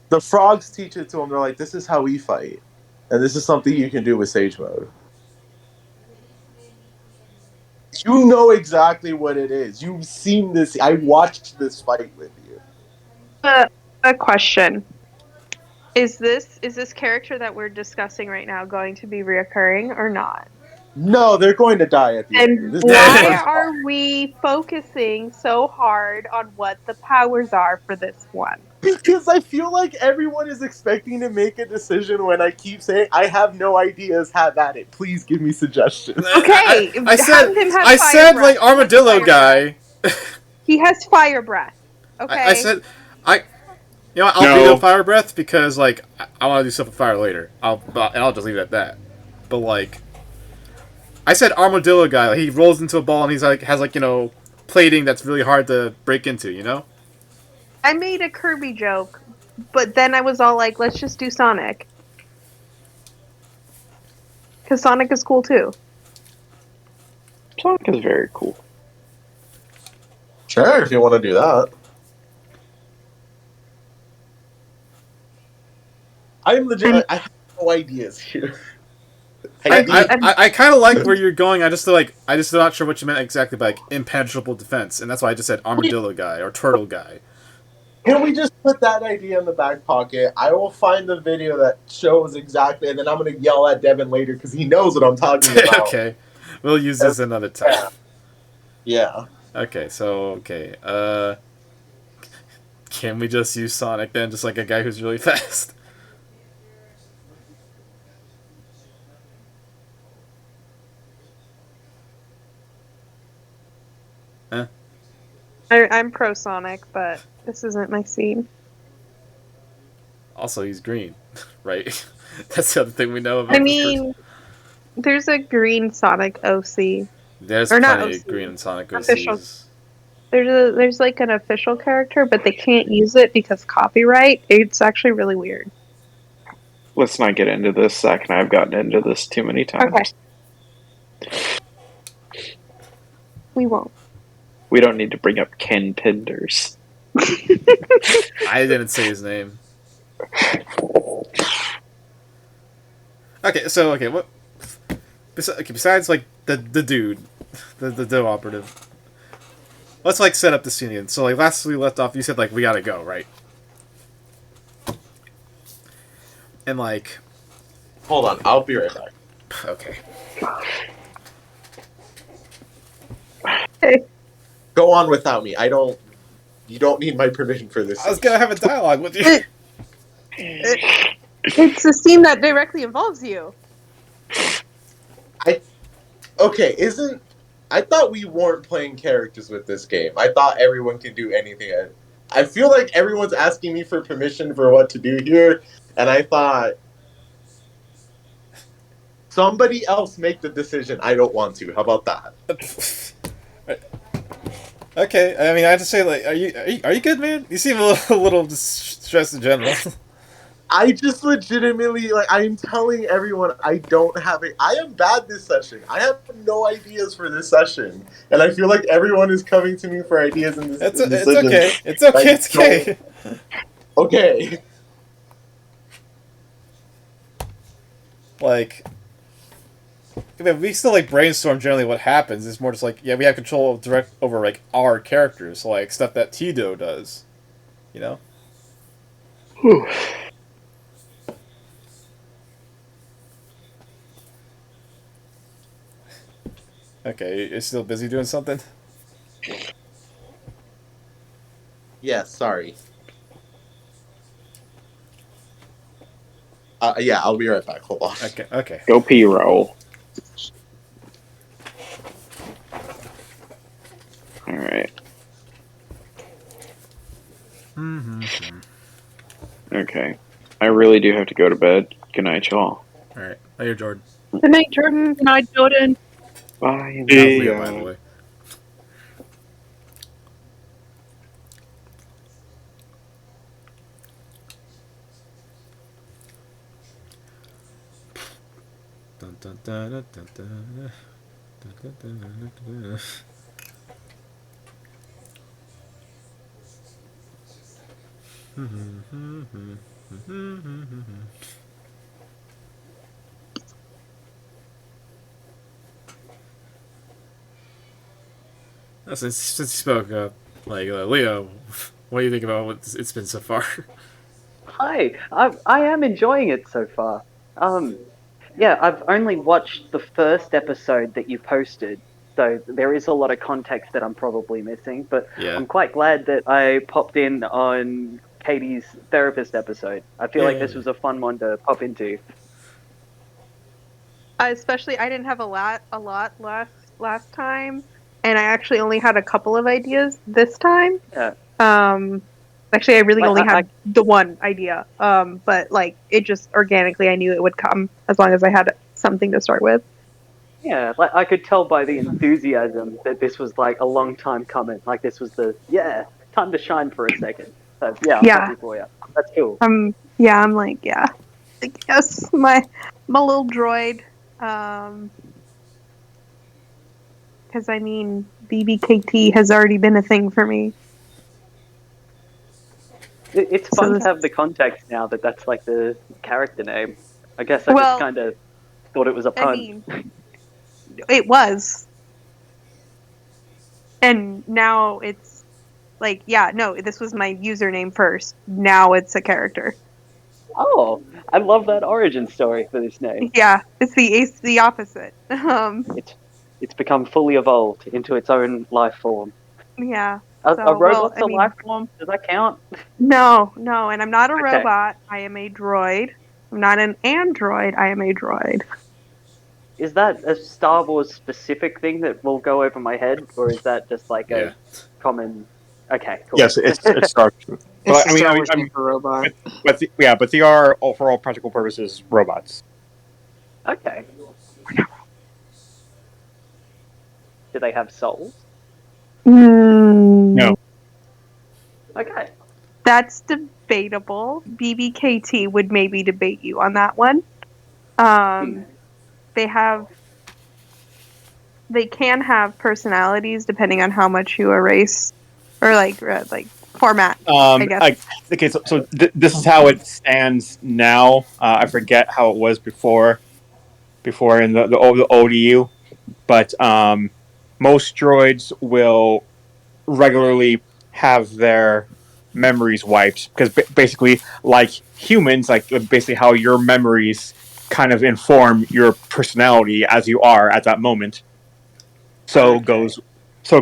The frogs teach it to him. They're like, "This is how we fight, and this is something you can do with sage mode." You know exactly what it is. You've seen this. I watched this fight with you. A question. Is this character that we're discussing right now going to be reoccurring or not? No, they're going to die at the end. And This is the why first are part. we focusing so hard on what the powers are for this one? Because I feel like everyone is expecting to make a decision when I keep saying I have no ideas. Have at it. Please give me suggestions. Okay, I have him have I fire said breath. like He has armadillo fire breath. guy. He has fire breath. Okay. I said I. You know what, I'll No. veto fire breath because like I want to do stuff with fire later. I'll just leave it at that. But like, I said armadillo guy. Like, he rolls into a ball and he's like has like plating that's really hard to break into. You know. I made a Kirby joke, but then I was all like, let's just do Sonic. Because Sonic is cool too. Sonic is very cool. Sure, if you want to do that. I'm legit. I have no ideas here. I kind of like where you're going. I'm not sure what you meant exactly by like impenetrable defense, and that's why I just said armadillo guy or turtle guy. Can we just put that idea in the back pocket? I will find the video that shows exactly, and then I'm going to yell at Devin later because he knows what I'm talking about. Okay, we'll use this another time. Yeah. Okay, can we just use Sonic then, just like a guy who's really fast? Huh? I'm pro Sonic, but this isn't my scene. Also, he's green, right? That's the other thing we know about. I this mean, there's a green Sonic OC. there's or not plenty of OC, green in Sonic official. OCs. There's like an official character, but they can't use it because copyright. It's actually really weird. Let's not get into this, Zach and I have gotten into this too many times. Okay. We won't. We don't need to bring up Ken Penders. I didn't say his name. Okay, what? Besides like the dude, the operative. Let's like set up the scene again. So like last we left off, you said like we gotta go, right? And like, Hold on, I'll be right back. okay. Go on without me. You don't need my permission for this. I was gonna have a dialogue with you. It's a scene that directly involves you. Okay, I thought we weren't playing characters with this game. I thought everyone could do anything. I feel like everyone's asking me for permission for what to do here, and I thought somebody else make the decision. I don't want to. How about that? Okay, I mean, I have to say, like, are you good, man? You seem a little stressed in general. I just legitimately, like, I'm telling everyone I don't have it. I am bad this session. I have no ideas for this session. And I feel like everyone is coming to me for ideas in this It's decision. okay. It's okay. Like, It's okay. Okay. Like, I mean, we still like brainstorm generally what happens. It's more just like, yeah, we have control direct over like our characters, so, like stuff that Tito does, you know. Whew. Okay, you're still busy doing something. Yeah, sorry. Yeah, I'll be right back. Hold on. Okay. Okay. Go P-roll. Alright. Okay. I really do have to go to bed. Good night, y'all. All right. Later, Jordan. Good night, Jordan. Good night, Jordan. Bye. That was Leo, by the way. Dun, dun, dun, dun, dun, dun. Dun, dun, dun, dun, dun, dun. Since you spoke, Leo, what do you think about what it's been so far? Hi, I am enjoying it so far. Yeah, I've only watched the first episode that you posted, so there is a lot of context that I'm probably missing, but Yeah. I'm quite glad that I popped in on Katie's therapist episode. I feel like this Yay. was a fun one to pop into. Especially, I didn't have a lot last time, and I actually only had a couple of ideas this time. Yeah. Actually, I really Like, only I- had the one idea. But like, it just organically, I knew it would come as long as I had something to start with. Yeah, like I could tell by the enthusiasm that this was like a long time coming. Like this was time to shine for a second. So yeah, I'm Yeah. happy for you. That's cool. I'm like, yeah, like, yes, my little droid. Because I mean, BBKT has already been a thing for me. It's So fun this- to have the context now that that's like the character name. I guess I Well, just kind of thought it was a pun. I mean, it was, and now it's like, yeah, no, this was my username first. Now it's a character. Oh, I love that origin story for this name. Yeah, it's the opposite. It's become fully evolved into its own life form. Yeah. A So, robot's well, I a mean- life form? Does that count? No, and I'm not a Okay. robot. I am a droid. I'm not an android. I am a droid. Is that a Star Wars specific thing that will go over my head, or is that just like Yeah. a common? Okay, cool. Yes, it's Star Wars. It's But, the Star Wars name for robot. but they are, for all practical purposes, robots. Okay. Do they have souls? No. Okay. That's debatable. BBKT would maybe debate you on that one. They can have personalities depending on how much you erase or like format. I guess. Okay, so this is how it stands now. I forget how it was before in the ODU, but most droids will regularly have their memories wiped because basically, like humans, like basically how your memories kind of inform your personality as you are at that moment. So goes with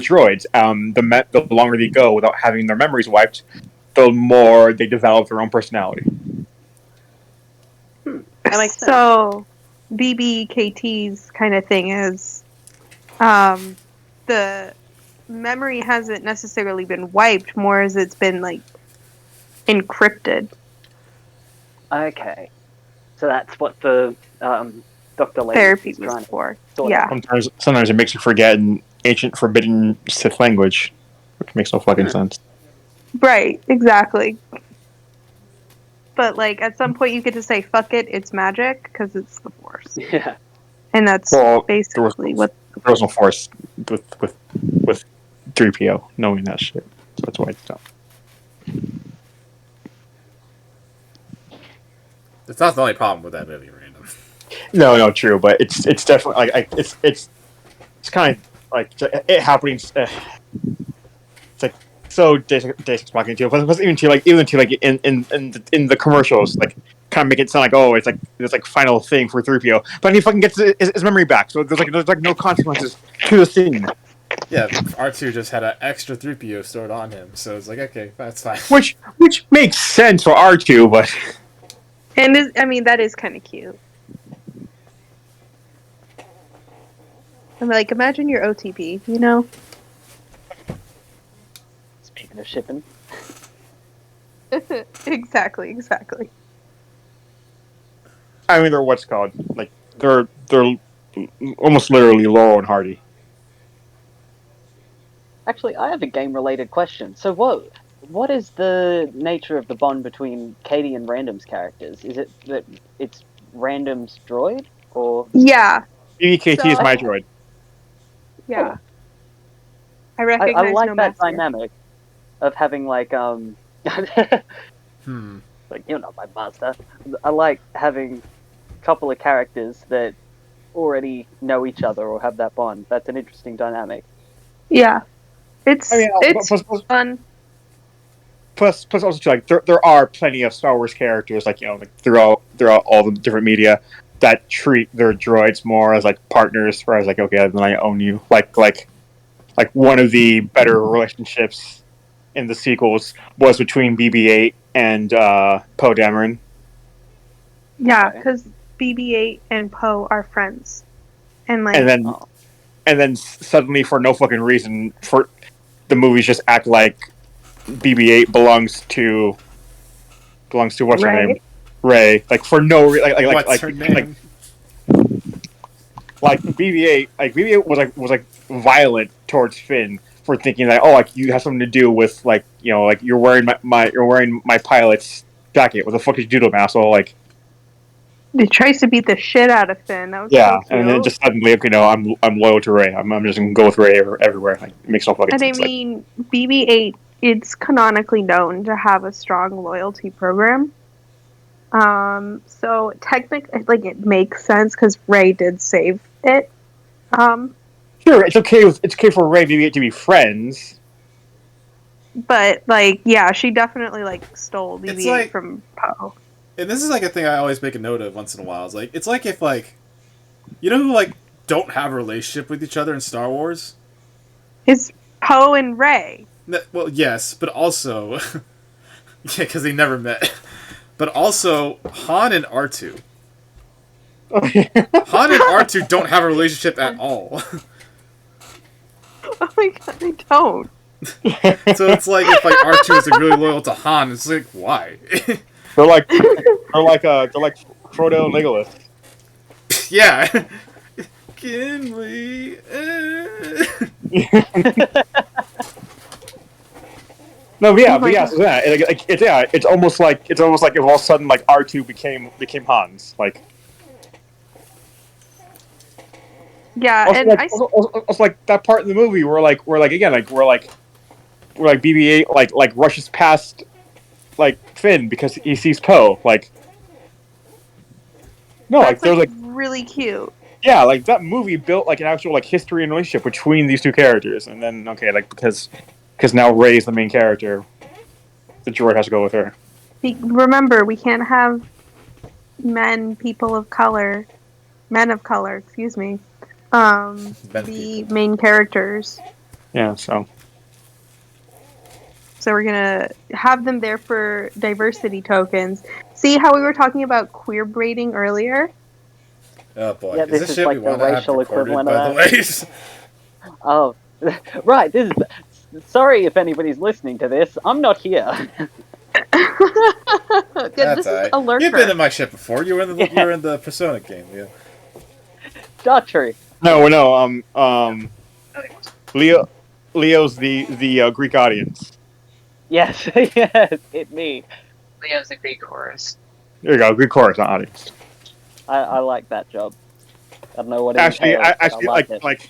droids. The longer they go without having their memories wiped, the more they develop their own personality. That makes sense. So BBKT's kind of thing is the memory hasn't necessarily been wiped, more as it's been like encrypted. Okay. So that's what the Dr. Lady Therapy is was trying to for. sort Yeah. Sometimes it makes you forget an ancient forbidden Sith language, which makes no fucking sense. Right, exactly. But like at some point you get to say fuck it, it's magic because it's the Force, Yeah. and that's Well, basically what. There was no force with 3PO knowing that shit. So that's why it's dumb. It's not the only problem with that movie, random. No, true, but it's definitely like it's kind of like it happening. It's like so Deus Ex Machina too, but even in the commercials, like kind of make it sound like it's like final thing for 3PO, but he fucking gets his memory back, so there's like no consequences to the scene. Yeah, R2 just had an extra 3PO stored on him, so it's like, okay, that's fine. Which makes sense for R2, but And I mean that is kind of cute. I'm like, imagine your OTP, you know? Speaking of shipping. Exactly. I mean they're what's called like they're almost literally Laurel and Hardy. Actually, I have a game-related question. So what is the nature of the bond between Katie and Random's characters? Is it that it's Random's droid, or Yeah, BBKT is So- my droid. yeah. I I recognize like no that master. dynamic of having like like you're not my master. I like having a couple of characters that already know each other or have that bond. That's an interesting dynamic. Yeah, it's I mean, fun. plus also too, like there are plenty of Star Wars characters like like throughout all the different media that treat their droids more as like partners, whereas like okay, then I own you. Like one of the better relationships in the sequels was between BB-8 and Poe Dameron. Yeah, Okay. because BB-8 and Poe are friends, and like And then suddenly, for no fucking reason, for the movies just act like BB-8 belongs to what's her Rey. name, Rey. Like for no reason, What's her name? like BB-8 was violent towards Finn for thinking that like you have something to do with like like you're wearing my pilot's jacket. What the fuck did you do to him, asshole? Like It tries to beat the shit out of Finn. That was yeah, so cute. and then just suddenly I'm loyal to Rey. I'm just gonna go with Rey everywhere. Like it makes no fucking And I sense. mean, BB-8, it's canonically known to have a strong loyalty program. So technically, like it makes sense because Rey did save it. Sure, it's okay for Rey and BB-8 to be friends. But like, yeah, she definitely like stole BB-8 like- from Poe. And this is like a thing I always make a note of once in a while. It's like if like, who like don't have a relationship with each other in Star Wars? It's Poe and Rey. Well, yes, but also, yeah, because they never met. But also Han and R2. Han and R2 don't have a relationship at all. Oh my god, they don't. So it's like if like R2 is like really loyal to Han, it's like why? They're like Frodo and Legolas. Yeah. Gimli. No, but it's almost like if all of a sudden like R2 became Hans. Like Yeah, also, and also like that part in the movie where BB-8 like rushes past like Finn because he sees Poe. Like no, that's there's like really cute. yeah, like that movie built like an actual like history and relationship between these two characters, and then okay, like because now Rey's the main character, the droid has to go with her. Remember, we can't have men of color, excuse me, be main characters. Yeah, so we're gonna have them there for diversity tokens. See how we were talking about queer braiding earlier? Oh boy, Yeah, is this this is shit like we the want to have racial recorded, equivalent by of the way? Oh, right. This is. Sorry if anybody's listening to this. I'm not here. Good, That's this is alright. a lurker. You've been in my ship before. You were in the Persona game, yeah. Not true. no, Leo's the Greek audience. Yes, yes, hit me. Leo's a Greek chorus. There you go, Greek chorus, not audience. I like that job. I don't know what it Actually, entails, but actually, I like it. like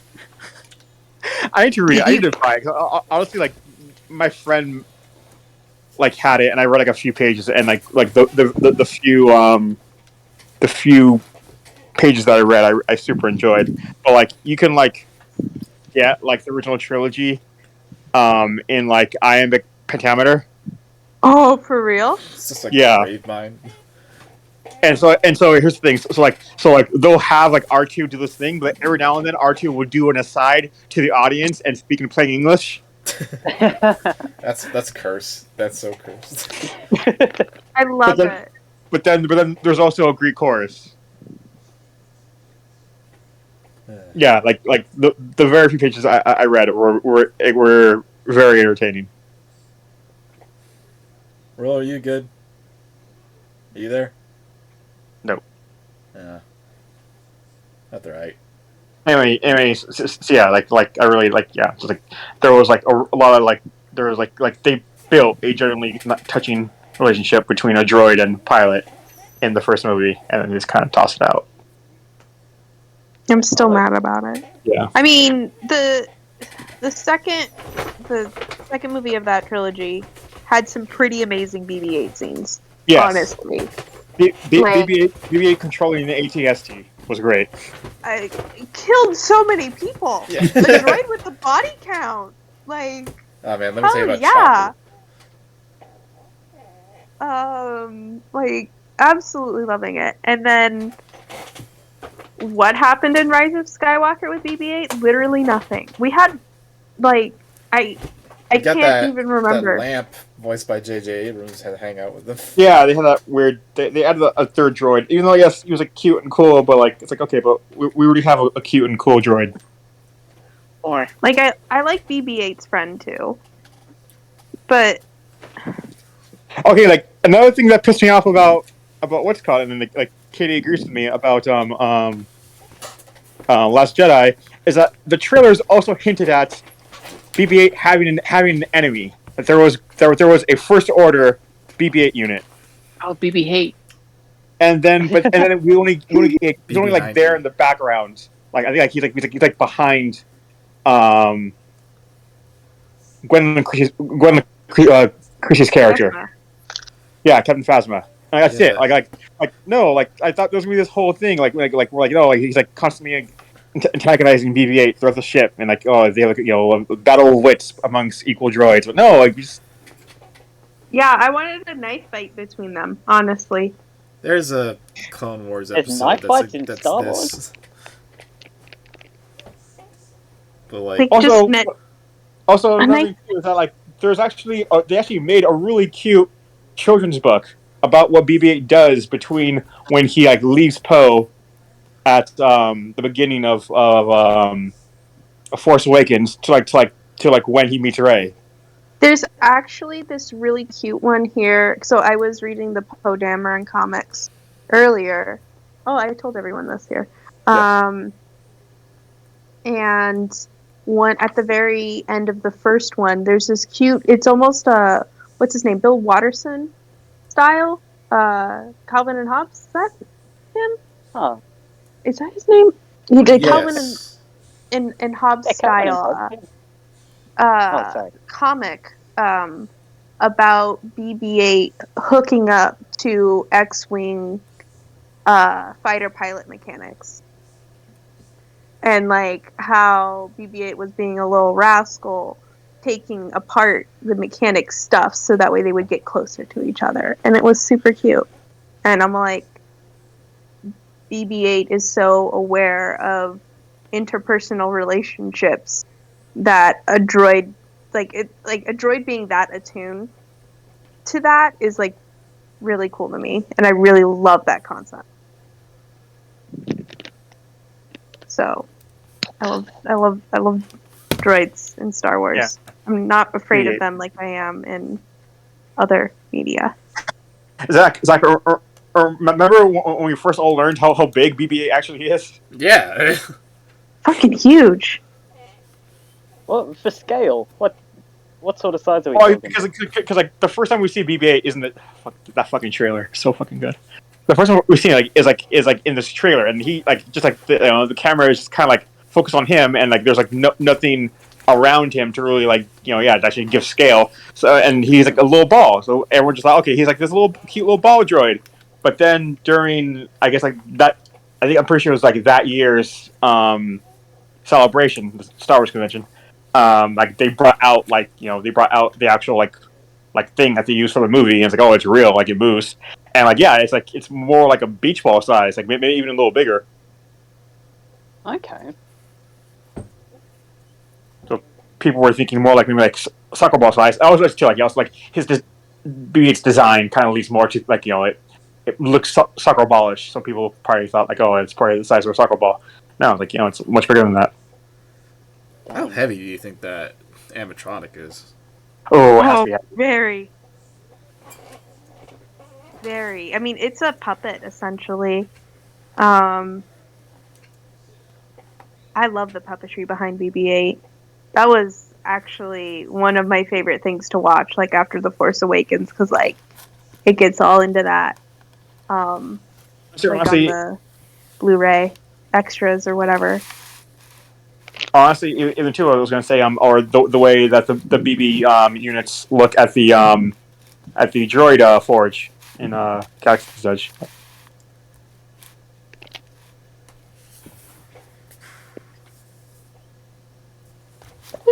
I need to read it. I need to buy it. 'Cause honestly, like my friend like had it, and I read like a few pages, and like the few pages that I read, I super enjoyed. But like you can like get like the original trilogy, in like iambic pentameter. Oh, for real? It's just like Yeah. a grave mine. And so here's the thing. So like they'll have like R2 do this thing, but every now and then R2 will do an aside to the audience and speak in plain English. That's cursed. That's so cursed. I love it. But then there's also a Greek chorus. Yeah, like the very few pages I read were very entertaining. Roll, are you good? Are you there? No. Yeah. That's alright. Anyway, so yeah, like I really like yeah. So like there was like a lot of like there was like they built a generally not touching relationship between a droid and pilot in the first movie, and then just kind of tossed it out. I'm still mad about it. Yeah. I mean, the second movie of that trilogy had some pretty amazing BB-8 scenes. Yes. Honestly. BB-8 controlling the ATST. was great. I killed so many people. Yeah. The droid with the body count. Like, Oh man, let me tell you hell about yeah. Chopper. Like, absolutely loving it. And then what happened in Rise of Skywalker with BB-8? Literally nothing. We had, like, I You got can't even that remember. lamp voiced by J.J. Abrams had to hang out with them. Yeah, they had that weird. They added a third droid, even though yes, he was like cute and cool, but like it's like okay, but we already have a cute and cool droid. Or Like, I like BB-8's friend, too. But, Okay, like another thing that pissed me off about what's it called, and then like Katie agrees with me about Last Jedi is that the trailers also hinted at BB-8 having an enemy. That there was a First Order BB-8 unit, oh, BB hate. and then we only he's only like BB-9. there in the background. Like I think like he's like behind Gwen Creasy's character. Phasma. Yeah, Captain Phasma. And that's Yeah. it. Like no, like I thought there was gonna be this whole thing, like we're like like he's like constantly antagonizing BB-8 throughout the ship, and like they have like a battle of wits amongst equal droids. But no, like just Yeah, I wanted a knife fight between them, honestly. There's a Clone Wars There's episode knife fights in that's Star this. But like, Like, also just net. also And another thing too is that like there's actually they actually made a really cute children's book about what BB-8 does between when he like leaves Poe at the beginning of A Force Awakens to when he meets Rey. There's actually this really cute one here. So I was reading the Poe Dameron comics earlier. Oh, I told everyone this here. Yes. And one at the very end of the first one, there's this cute. It's almost what's his name? Bill Watterson style. Calvin and Hobbes. Is that him? Huh. Is that his name? He did Calvin yes. and Hobbes Yeah, Calvin and style. Hobbes, yeah. Sorry. Comic about BB-8 hooking up to X-wing fighter pilot mechanics, and like how BB-8 was being a little rascal, taking apart the mechanic stuff so that way they would get closer to each other, and it was super cute. And I'm like, BB-8 is so aware of interpersonal relationships that a droid a droid being that attuned to that is like really cool to me, and I really love that concept. So I love droids in Star Wars. Yeah. I'm not afraid Yeah. of them like I am in other media. Zach, remember when we first all learned how big BB-8 actually is? Yeah. Fucking huge. Well, for scale, what sort of size are we Well, talking? because like the first time we see BB-8 isn't that fucking trailer so fucking good. The first time we see it is in this trailer, and he like just like the camera is just kind of like focused on him, and like there's like nothing around him to really like actually give scale. So and he's like a little ball, so everyone just thought, okay, he's like this little cute little ball droid. But then during I guess like that, I'm pretty sure it was like that year's celebration, the Star Wars convention. Like they brought out the actual like thing that they use for the movie, and it's like, oh, it's real, like it moves, and like it's more like a beach ball size, like maybe even a little bigger. Okay. So people were thinking more like maybe like soccer ball size. I was too like his BB-8's design kind of leads more to like it looks soccer ballish. Some people probably thought like, oh, it's probably the size of a soccer ball. No, like it's much bigger than that. How heavy do you think that animatronic is? Oh, it has to be. Very. Very. I mean, it's a puppet, essentially. I love the puppetry behind BB-8. That was actually one of my favorite things to watch, like, after The Force Awakens, because, like, it gets all into that. Sure, like, honestly, on the Blu-ray extras or whatever. honestly, even too, I was going to say, or the way that the BB units look at the droid forge in Galactic.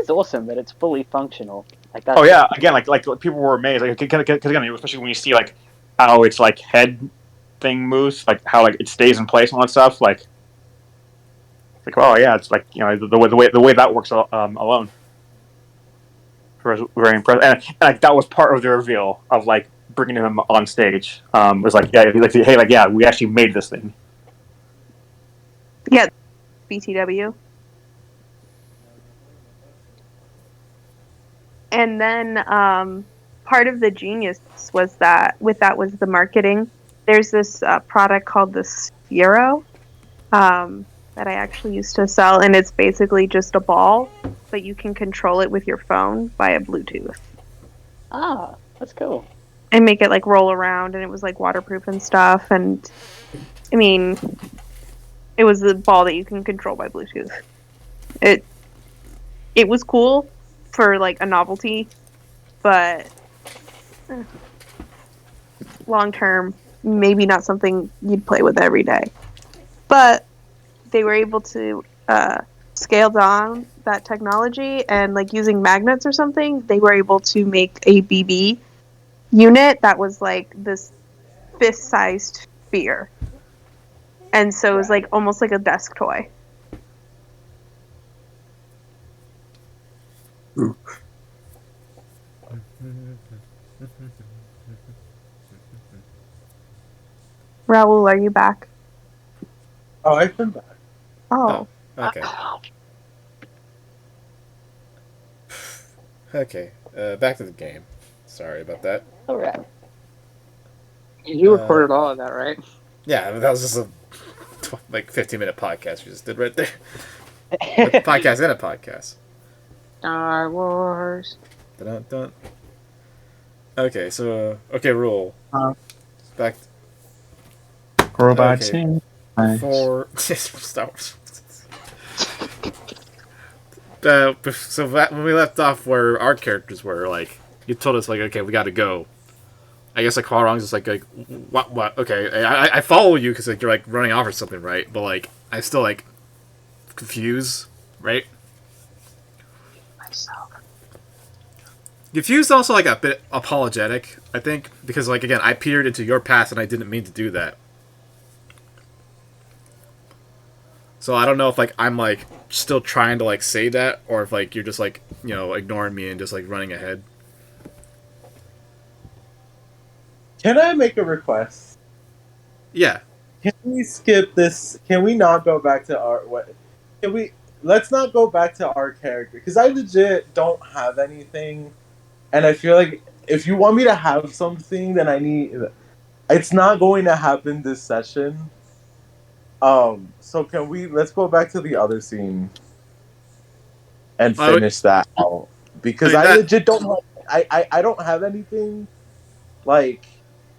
is awesome that it's fully functional. Like that. Oh yeah, again, like people were amazed, like because again, especially when you see like how its like head thing moves, like how like it stays in place and all that stuff, like oh yeah, it's like the way that works alone. Was very impressive, and like that was part of the reveal of like bringing him on stage. Was like hey, like yeah, we actually made this thing. Yeah, BTW. And then part of the genius was that was the marketing. There's this product called the Sphero that I actually used to sell, and it's basically just a ball, but you can control it with your phone via Bluetooth. Ah, that's cool. And make it like roll around, and it was like waterproof and stuff. And I mean, it was a ball that you can control by Bluetooth. It was cool for like a novelty, but long term, maybe not something you'd play with every day. But they were able to scale down that technology, and like using magnets or something, they were able to make a BB unit that was like this fist-sized sphere. And so it was like almost like a desk toy. Raul, are you back? Oh, I've been back. Oh. Okay. Okay. Back to the game. Sorry about that. All right. You recorded all of that, right? Yeah, that was just a 15-minute podcast we just did right there. A podcast and a podcast. Star Wars. Dun-dun-dun. Okay, so rule. Back. Robots. Okay. Nice. For Star Wars. So when we left off where our characters were, like, you told us, like, okay, we got to go. I guess, like, Hwarong's just like, what? Okay, I follow you because, like, you're, like, running off or something, right? But, like, I'm still, like, confused, right? Myself. Confused also, like, a bit apologetic, I think, because, like, again, I peered into your past and I didn't mean to do that. So I don't know if, like, I'm, like, still trying to, like, say that, or if, like, you're just, like, ignoring me and just, like, running ahead. Can I make a request? Yeah. Can we skip this? Can we not go back to our... Let's not go back to our character, because I legit don't have anything, and I feel like if you want me to have something, then I need... It's not going to happen this session. So let's go back to the other scene and finish that out, because I legit don't have, I don't have anything. Like,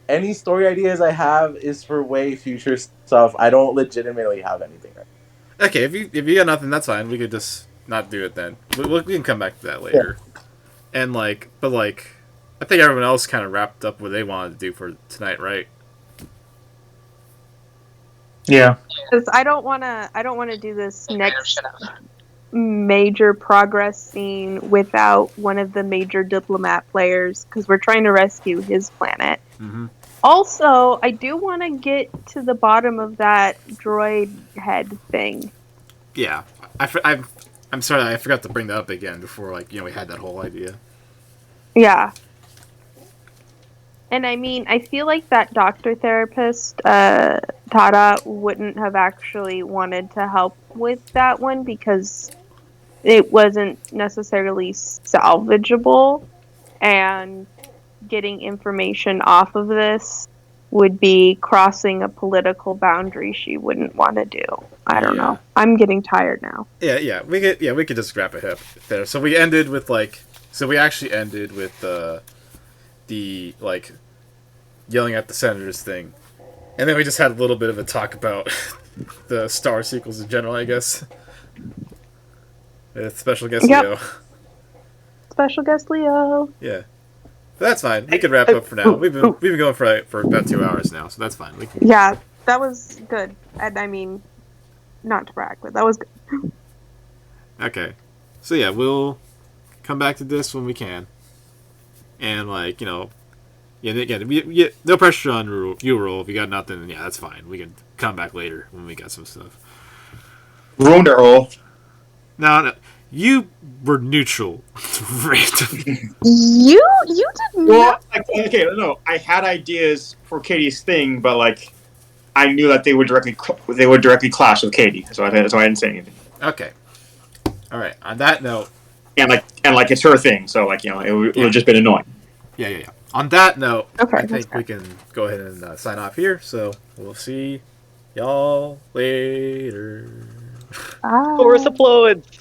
any story ideas I have is for way future stuff. I don't legitimately have anything right now. Okay, if you got nothing, that's fine. We could just not do it then. We can come back to that later. Yeah. And I think everyone else kind of wrapped up what they wanted to do for tonight, right? Yeah. Because I don't want to do this next major progress scene without one of the major diplomat players, because we're trying to rescue his planet. Mm-hmm. Also, I do want to get to the bottom of that droid head thing. Yeah, I'm sorry, I forgot to bring that up again before, we had that whole idea. Yeah. And I mean, I feel like that doctor therapist, Tada, wouldn't have actually wanted to help with that one because it wasn't necessarily salvageable, and getting information off of this would be crossing a political boundary she wouldn't want to do. I don't know. I'm getting tired now. Yeah, we could just wrap it up there. So we ended with we actually ended with the yelling at the senators thing, and then we just had a little bit of a talk about the Star Wars sequels in general, I guess. With special guest Leo. Special guest Leo. Yeah, but that's fine. We can wrap up for now. We've been going for about 2 hours now, so that's fine. Yeah, that was good. And I mean, not to brag, but that was good. Okay, so yeah, we'll come back to this when we can. And like, yeah, again, no pressure on you, Roll. If you got nothing, then yeah, that's fine. We can come back later when we got some stuff. Ruined it all. No, you were neutral. Random. You did Well, not. okay, no, I had ideas for Katie's thing, but like, I knew that they would directly clash with Katie, so I didn't say anything. Okay. All right. On that note, And like it's her thing, so like it would have just been annoying. Yeah. On that note, Okay, I think we can go ahead and sign off here. So we'll see y'all later. Chorus applauds.